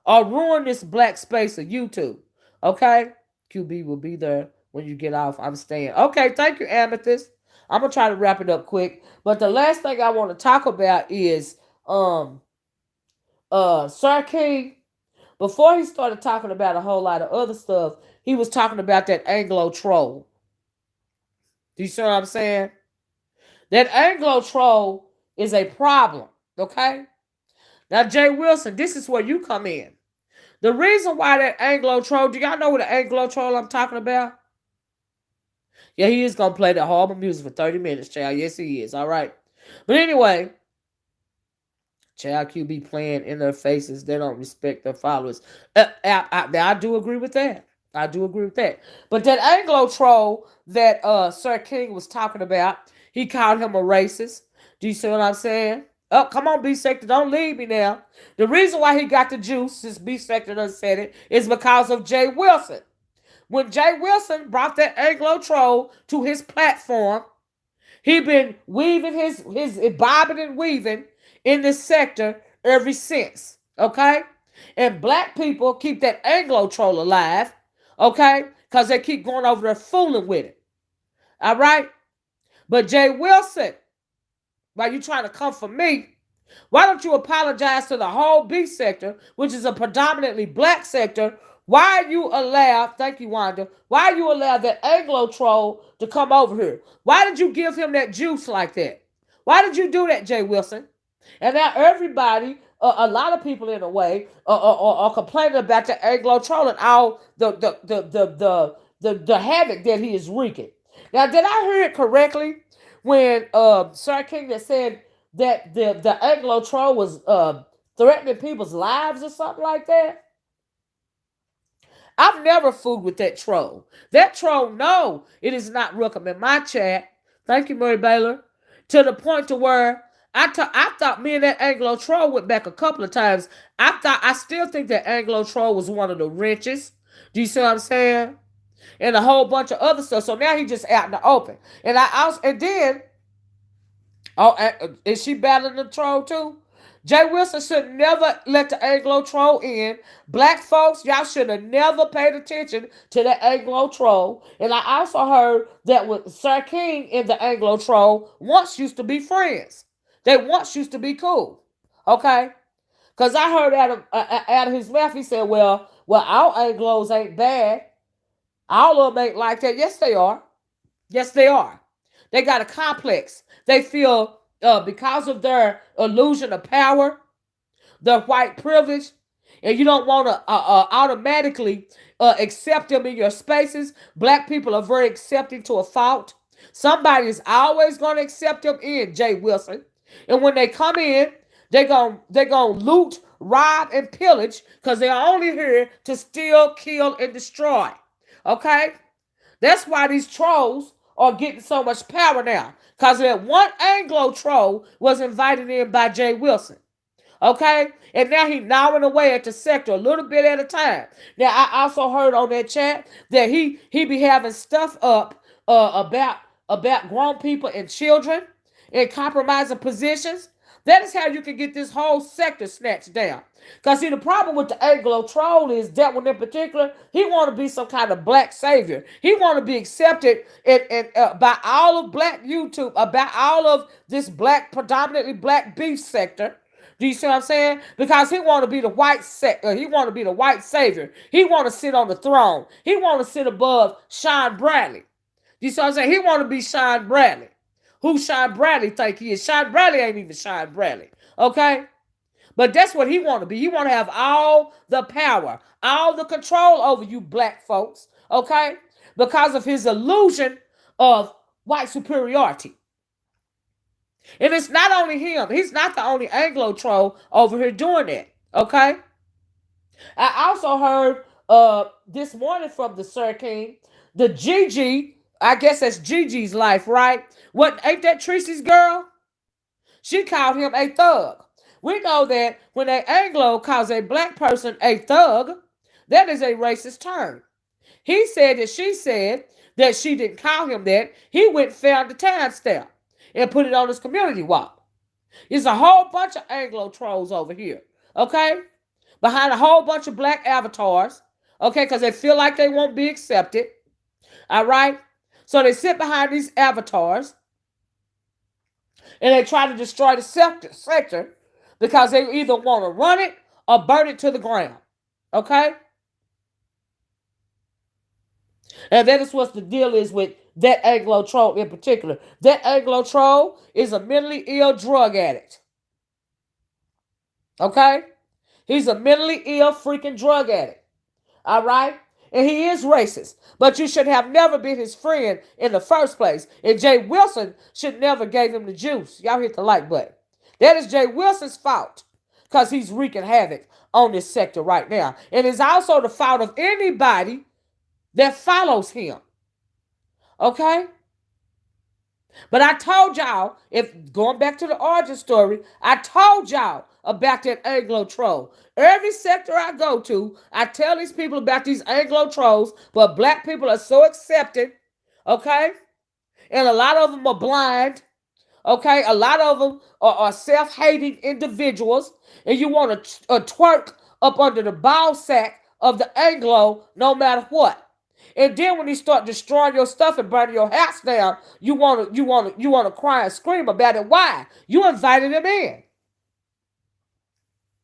or ruin this black space of YouTube. Okay? QB will be there when you get off. I'm staying. Okay, thank you, Amethyst. I'm gonna try to wrap it up quick. But the last thing I want to talk about is Sir King. Before he started talking about a whole lot of other stuff, he was talking about that Anglo troll. Do you see what I'm saying? That Anglo troll is a problem. Okay? Now, Jay Wilson, this is where you come in. The reason why that Anglo troll, do y'all know what the Anglo troll I'm talking about? Yeah, he is going to play that horrible music for 30 minutes, child. Yes, he is. All right. But anyway, child QB playing in their faces. They don't respect their followers. I do agree with that. I do agree with that. But that Anglo troll that Sir King was talking about, he called him a racist. Do you see what I'm saying? Oh, come on, B Sector, don't leave me now. The reason why he got the juice, since B Sector done said it, is because of Jay Wilson. When Jay Wilson brought that Anglo troll to his platform, he been weaving his bobbing and weaving in this sector ever since. Okay? And black people keep that Anglo troll alive, okay? Because they keep going over there fooling with it. All right? But Jay Wilson, while you trying to come for me, why don't you apologize to the whole B sector, which is a predominantly black sector? Why you allow, thank you, Wanda, why you allow that Anglo troll to come over here? Why did you give him that juice like that? Why did you do that, Jay Wilson? And now everybody, a lot of people in a way, are complaining about the Anglo troll and all the havoc that he is wreaking. Now, did I hear it correctly when Sir King that said that the Anglo troll was threatening people's lives or something like that? I've never fooled with that troll. That troll, no, it is not welcome in my chat. Thank you, Murray Baylor. To the point to where I thought me and that Anglo troll went back a couple of times. I still think that Anglo troll was one of the wrenches. Do you see what I'm saying? And a whole bunch of other stuff. So now he just out in the open. And then, is she battling the troll too? Jay Wilson should never let the Anglo troll in. Black folks, y'all should have never paid attention to that Anglo troll. And I also heard that with Sir King and the Anglo troll once used to be friends. They once used to be cool. Okay? Because I heard out of his mouth, he said, well, all Anglos ain't bad. All of them ain't like that. Yes, they are. Yes, they are. They got a complex. They feel because of their illusion of power, their white privilege, and you don't want to automatically accept them in your spaces. Black people are very accepting to a fault. Somebody is always going to accept them in, Jay Wilson. And when they come in, they gonna loot, rob, and pillage because they're only here to steal, kill, and destroy. Okay? That's why these trolls are getting so much power now. Because that one Anglo troll was invited in by Jay Wilson. Okay? And now he's gnawing away at the sector a little bit at a time. Now, I also heard on that chat that he be having stuff up about grown people and children in compromising positions. That is how you can get this whole sector snatched down. Because see, the problem with the Anglo troll is that one in particular, he want to be some kind of black savior. He want to be accepted by all of black YouTube, about all of this black, predominantly black beef sector. Do you see what I'm saying? Because he want to be the white he want to be the white savior. He want to sit on the throne. He want to sit above Sean Bradley. Do you see what I'm saying? He want to be Sean Bradley. Who Sean Bradley think he is? Sean Bradley ain't even Sean Bradley. Okay? But that's what he want to be. He want to have all the power, all the control over you black folks. Okay? Because of his illusion of white superiority. And it's not only him. He's not the only Anglo troll over here doing that. Okay? I also heard this morning from the Sir King, the Gigi, I guess that's Gigi's life, right? What, ain't that Tracy's girl? She called him a thug. We know that when an Anglo calls a black person a thug, that is a racist term. He said that she said that she didn't call him that. He went and found the timestamp and put it on his community wall. There's a whole bunch of Anglo trolls over here, okay? Behind a whole bunch of black avatars, okay? Because they feel like they won't be accepted, all right? So they sit behind these avatars and they try to destroy the sector because they either want to run it or burn it to the ground, okay? And that is what the deal is with that Anglo troll in particular. That Anglo troll is a mentally ill drug addict. Okay? He's a mentally ill freaking drug addict. All right? And he is racist. But you should have never been his friend in the first place. And Jay Wilson should never gave him the juice. Y'all hit the like button. That is Jay Wilson's fault. Because he's wreaking havoc on this sector right now. And it's also the fault of anybody that follows him. Okay? But I told y'all, if going back to the origin story, I told y'all about that Anglo troll. Every sector I go to, I tell these people about these Anglo trolls, but black people are so accepted, okay? And a lot of them are blind, okay? A lot of them are self-hating individuals, and you want to twerk up under the ball sack of the Anglo no matter what. And then when he start destroying your stuff and burning your house down, you want to cry and scream about it. Why? You invited him in.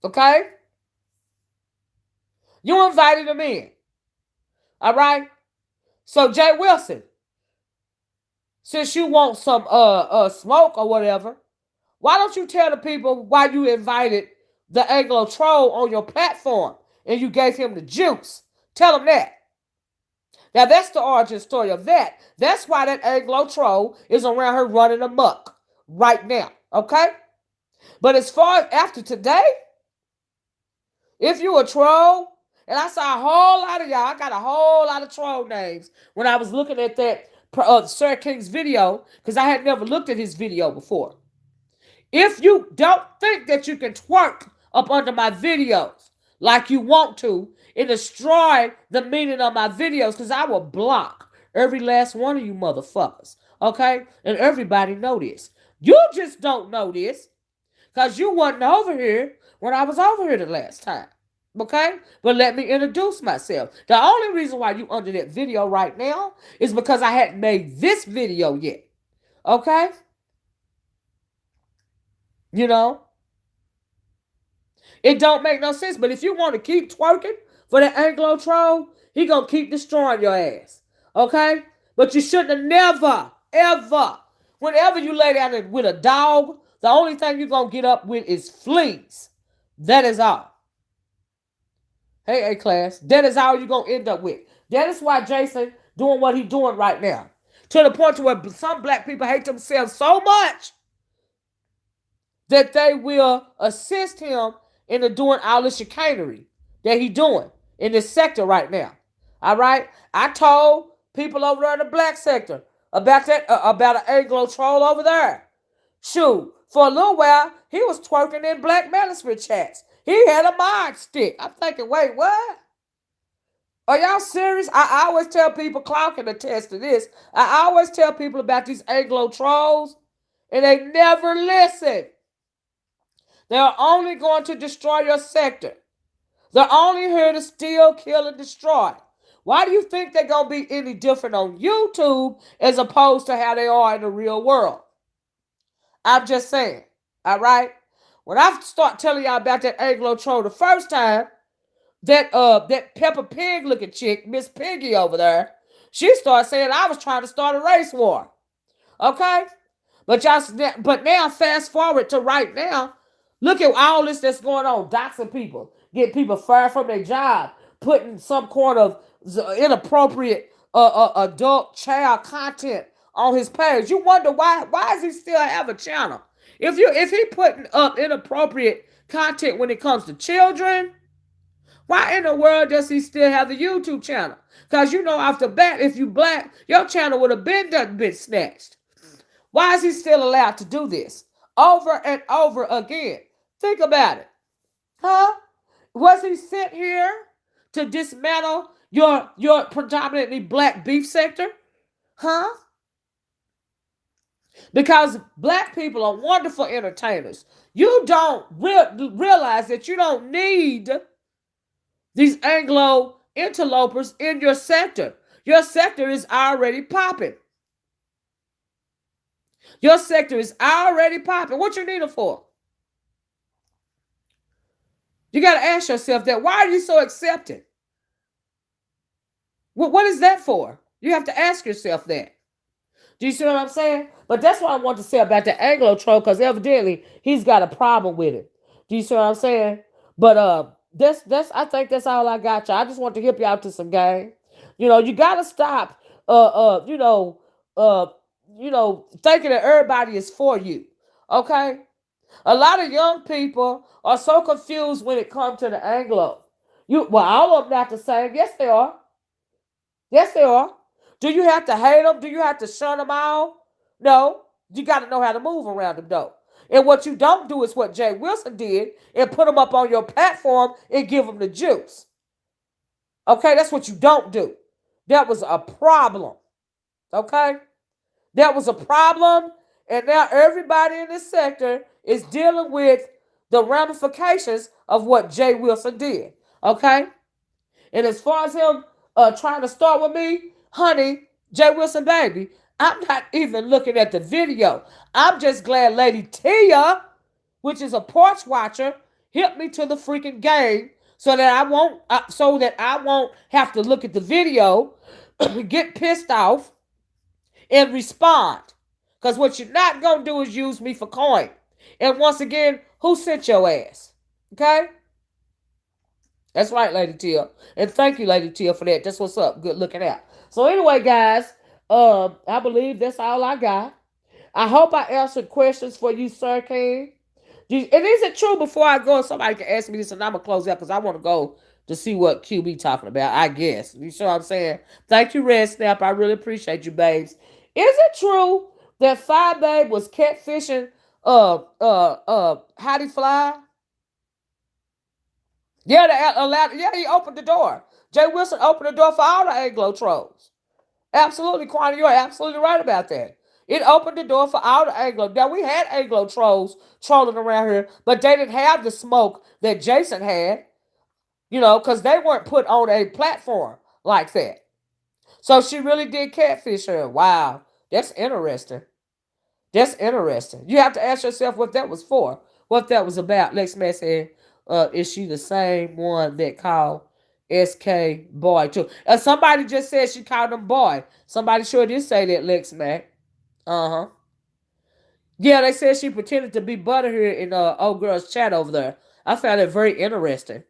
Okay? You invited him in. All right? So Jay Wilson, since you want some smoke or whatever, why don't you tell the people why you invited the Anglo troll on your platform and you gave him the juice? Tell them that. Now, that's the origin story of that. That's why that Anglo troll is around here running amok right now, okay? But as far as after today, if you a troll, and I saw a whole lot of y'all, I got a whole lot of troll names when I was looking at that Sir King's video, because I had never looked at his video before. If you don't think that you can twerk up under my videos like you want to, and destroy the meaning of my videos, because I will block every last one of you motherfuckers. Okay? And everybody know this. You just don't know this because you wasn't over here when I was over here the last time. Okay? But let me introduce myself. The only reason why you under that video right now is because I hadn't made this video yet. Okay? You know? It don't make no sense. But if you want to keep twerking for the Anglo troll, he gonna keep destroying your ass. Okay? But you shouldn't have never, ever, whenever you lay down with a dog, the only thing you're gonna get up with is fleas. That is all. Hey, A-class. That is all you're gonna end up with. That is why Jason doing what he's doing right now. To the point to where some black people hate themselves so much that they will assist him into doing all the chicanery that he doing in this sector right now. All right, I told people over there in the black sector about that about an Anglo troll over there. Shoot, for a little while he was twerking in Black Manosphere chats. He had a mod stick. I'm thinking, wait, what? Are y'all serious? I always tell people, Clark can attest to this. I always tell people about these Anglo trolls, and they never listen. They're only going to destroy your sector. They're only here to steal, kill, and destroy. Why do you think they're going to be any different on YouTube as opposed to how they are in the real world? I'm just saying. All right? When I start telling y'all about that Anglo troll the first time, that Peppa Pig looking chick, Miss Piggy over there, she started saying I was trying to start a race war. Okay? But now fast forward to right now, look at all this that's going on, doxing people, getting people fired from their job, putting some kind of inappropriate adult child content on his page. You wonder why does he still have a channel? If he putting up inappropriate content when it comes to children, why in the world does he still have the YouTube channel? Because you know off the bat, if you black, your channel would have been snatched. Why is he still allowed to do this over and over again? Think about it. Huh? Was he sent here to dismantle your predominantly black beef sector? Huh? Because black people are wonderful entertainers. You don't realize that you don't need these Anglo interlopers in your sector. Your sector is already popping. Your sector is already popping. What you need them for? You got to ask yourself that. Why are you so accepting? What is that for? You have to ask yourself that. Do you see what I'm saying? But that's what I want to say about the Anglo troll, because evidently he's got a problem with it. Do you see what I'm saying? But that's I think that's all I got you. I just want to hip you out to some game. You gotta stop uh you know uh thinking that everybody is for you. Okay? A lot of young people are so confused when it comes to the Anglo. All of them not the same. Yes, they are. Yes, they are. Do you have to hate them? Do you have to shun them all? No. You got to know how to move around them, though. And what you don't do is what Jay Wilson did and put them up on your platform and give them the juice. Okay, that's what you don't do. That was a problem. Okay? That was a problem. And now everybody in this sector is dealing with the ramifications of what Jay Wilson did. Okay? And as far as him trying to start with me, honey, Jay Wilson, baby, I'm not even looking at the video. I'm just glad Lady Tia, which is a porch watcher, hit me to the freaking game so that I won't have to look at the video, get pissed off, and respond. Because what you're not gonna do is use me for coin. And once again, who sent your ass? Okay? That's right, Lady Tia. And thank you, Lady Tia, for that. That's what's up. Good looking out. So anyway, guys, I believe that's all I got. I hope I answered questions for you, Sir King. And is it true, before I go, somebody can ask me this and I'm going to close out because I want to go to see what QB talking about, I guess. You see what I'm saying? Thank you, Red Snap. I really appreciate you, babes. Is it true that Five Babe was catfishing Howdy Fly? Yeah, he opened the door. Jay Wilson opened the door for all the Anglo trolls. Absolutely, Quanah, you're absolutely right about that. It opened the door for all the Anglo. Now, we had Anglo trolls trolling around here, but they didn't have the smoke that Jason had, because they weren't put on a platform like that. So she really did catfish her. Wow, that's interesting. That's interesting. You have to ask yourself what that was for, what that was about. Lex Matt said, is she the same one that called SK boy too? Somebody just said she called him boy. Somebody sure did say that, Lex Matt. Uh-huh. Yeah, they said she pretended to be Butter here in old girl's chat over there. I found it very interesting.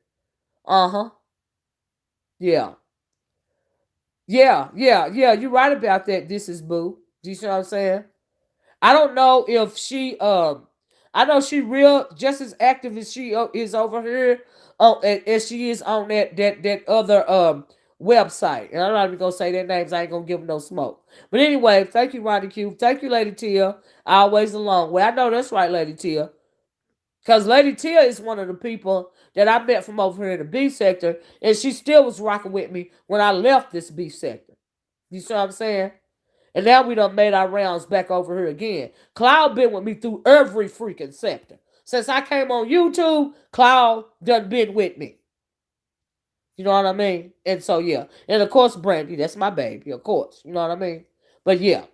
Uh-huh. Yeah. Yeah. You're right about that. This is Boo. Do you see what I'm saying? I don't know if she I know she real just as active as she is over here on as she is on that other website. And I'm not even gonna say their names. I ain't gonna give them no smoke. But anyway, thank you, Ronnie Q. Thank you, Lady Tia. Always a long way. I know that's right, Lady Tia. Because Lady Tia is one of the people that I met from over here in the beef sector, and she still was rocking with me when I left this beef sector. You see what I'm saying? And now we done made our rounds back over here again. Cloud been with me through every freaking sector. Since I came on YouTube, Cloud done been with me. You know what I mean? And so, yeah. And of course, Brandy, that's my baby, of course. You know what I mean? But yeah.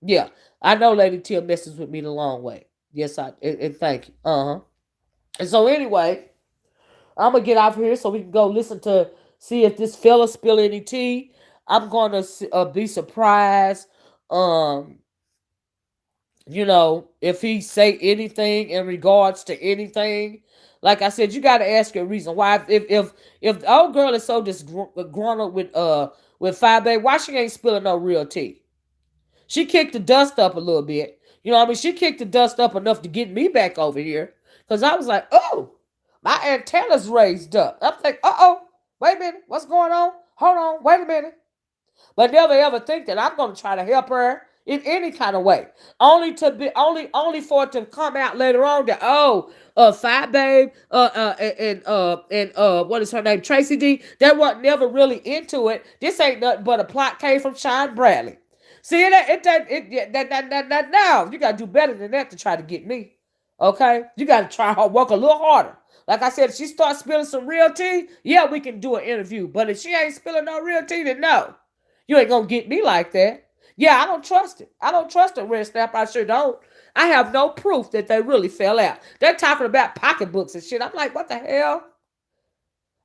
Yeah. I know Lady Tia messes with me the long way. Yes, and thank you. Uh-huh. And so anyway, I'm gonna get off here so we can go listen to see if this fella spill any tea. I'm gonna be surprised. Um, if he say anything in regards to anything. Like I said, you got to ask a reason why. If the old girl is so disgruntled with 5 why she ain't spilling no real tea? She kicked the dust up a little bit. You know what I mean? She kicked the dust up enough to get me back over here. Because I was like, oh, my antennas raised up. I'm like, uh-oh, wait a minute. What's going on? Hold on, wait a minute. But never ever think that I'm going to try to help her in any kind of way. Only for it to come out later on that, Fat Babe, and what is her name? Tracy D. That wasn't never really into it. This ain't nothing but a plot came from Sean Bradley. See that now you gotta do better than that to try to get me. Okay, you gotta try hard, work a little harder. Like I said, if she starts spilling some real tea, yeah, we can do an interview. But if she ain't spilling no real tea, then no, you ain't gonna get me like that. Yeah, I don't trust it. I don't trust the Red Snap. I sure don't. I have no proof that they really fell out. They're talking about pocketbooks and shit. I'm like, what the hell?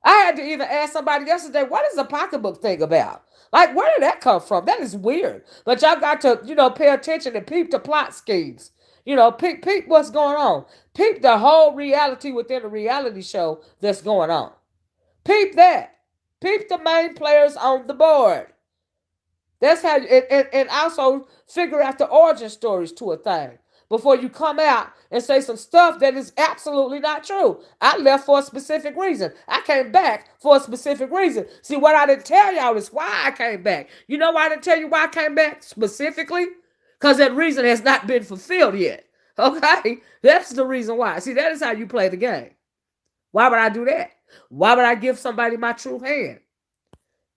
I had to even ask somebody yesterday, what is a pocketbook thing about? Like, where did that come from? That is weird. But y'all got to, pay attention and peep the plot schemes. Peep what's going on. Peep the whole reality within the reality show that's going on. Peep that. Peep the main players on the board. That's how, and also figure out the origin stories to a thing before you come out and say some stuff that is absolutely not true. I left for a specific reason. I came back for a specific reason. See, what I didn't tell y'all is why I came back. You know why I didn't tell you why I came back specifically? Because that reason has not been fulfilled yet. Okay? That's the reason why. See, that is how you play the game. Why would I do that? Why would I give somebody my true hand?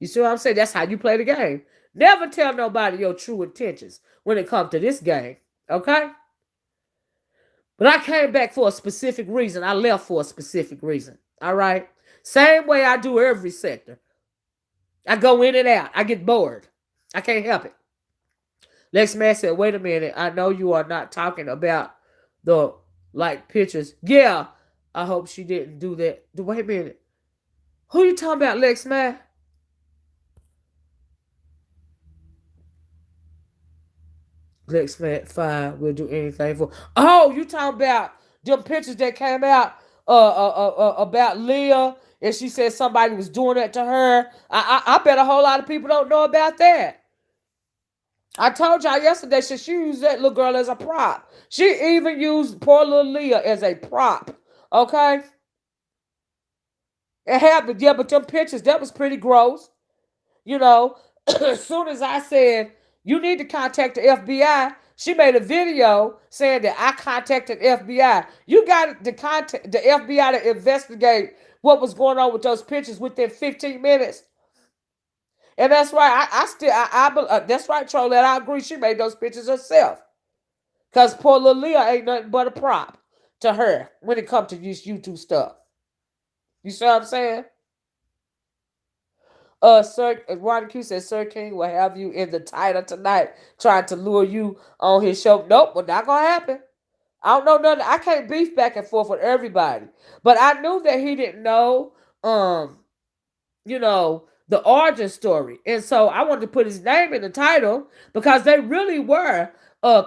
You see what I'm saying? That's how you play the game. Never tell nobody your true intentions when it comes to this game. Okay? But I came back for a specific reason. I left for a specific reason. All right? Same way I do every sector. I go in and out. I get bored. I can't help it. Lex Man said, wait a minute. I know you are not talking about the, pictures. Yeah. I hope she didn't do that. Wait a minute. Who you talking about, Lex Man? Lex Man, fine. We'll do anything for. Oh, you talking about them pictures that came out about Leah, and she said somebody was doing that to her. I bet a whole lot of people don't know about that. I told y'all yesterday she used that little girl as a prop. She even used poor little Leah as a prop. Okay? It happened, yeah, but them pictures, that was pretty gross. As soon as I said, you need to contact the FBI, she made a video saying that I contacted FBI. You got to contact the FBI to investigate what was going on with those pictures within 15 minutes. And that's right. That's right, Trolette. I agree. She made those pictures herself. Because poor little Leah ain't nothing but a prop to her when it comes to this YouTube stuff. You see what I'm saying? Sir Ronnie Q says Sir King will have you in the title tonight, trying to lure you on his show. Nope, well, not gonna happen. I don't know nothing. I can't beef back and forth with everybody. But I knew that he didn't know the origin story. And so I wanted to put his name in the title because they really were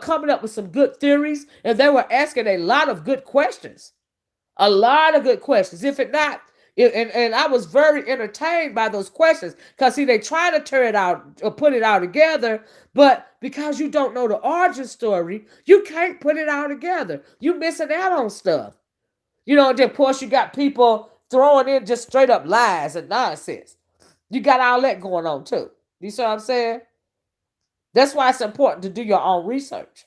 coming up with some good theories, and they were asking a lot of good questions. A lot of good questions. If it not, And I was very entertained by those questions because see, they try to turn it out or put it all together, but because you don't know the origin story, you can't put it all together. You missing out on stuff. Then of course you got people throwing in just straight up lies and nonsense. You got all that going on too. You see what I'm saying? That's why it's important to do your own research.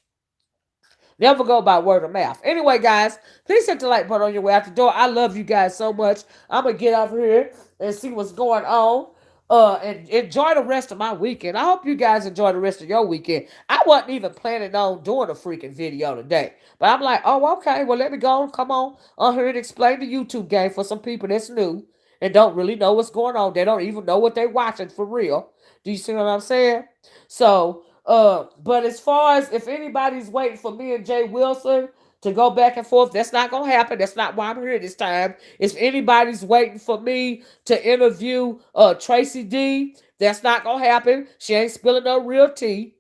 Never go by word of mouth. Anyway, guys, please hit the like button on your way out the door. I love you guys so much. I'm gonna get off here and see what's going on. And enjoy the rest of my weekend. I hope you guys enjoy the rest of your weekend. I wasn't even planning on doing a freaking video today, but I'm like, oh, okay. Well, let me go. Come on here and explain the YouTube game for some people that's new and don't really know what's going on. They don't even know what they're watching for real. Do you see what I'm saying? So, but as far as if anybody's waiting for me and Jay Wilson to go back and forth, that's not gonna happen. That's not why I'm here this time. If anybody's waiting for me to interview Tracy D, that's not gonna happen. She ain't spilling no real tea.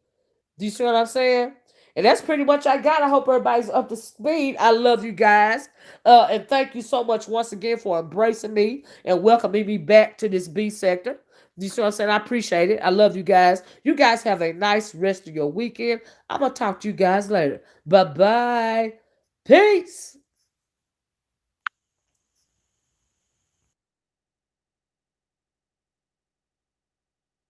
Do you see what I'm saying? And that's pretty much I got. I hope everybody's up to speed. I love you guys. And thank you so much once again for embracing me and welcoming me back to this B sector. You see what I'm saying? I appreciate it. I love you guys. You guys have a nice rest of your weekend. I'm going to talk to you guys later. Bye-bye. Peace.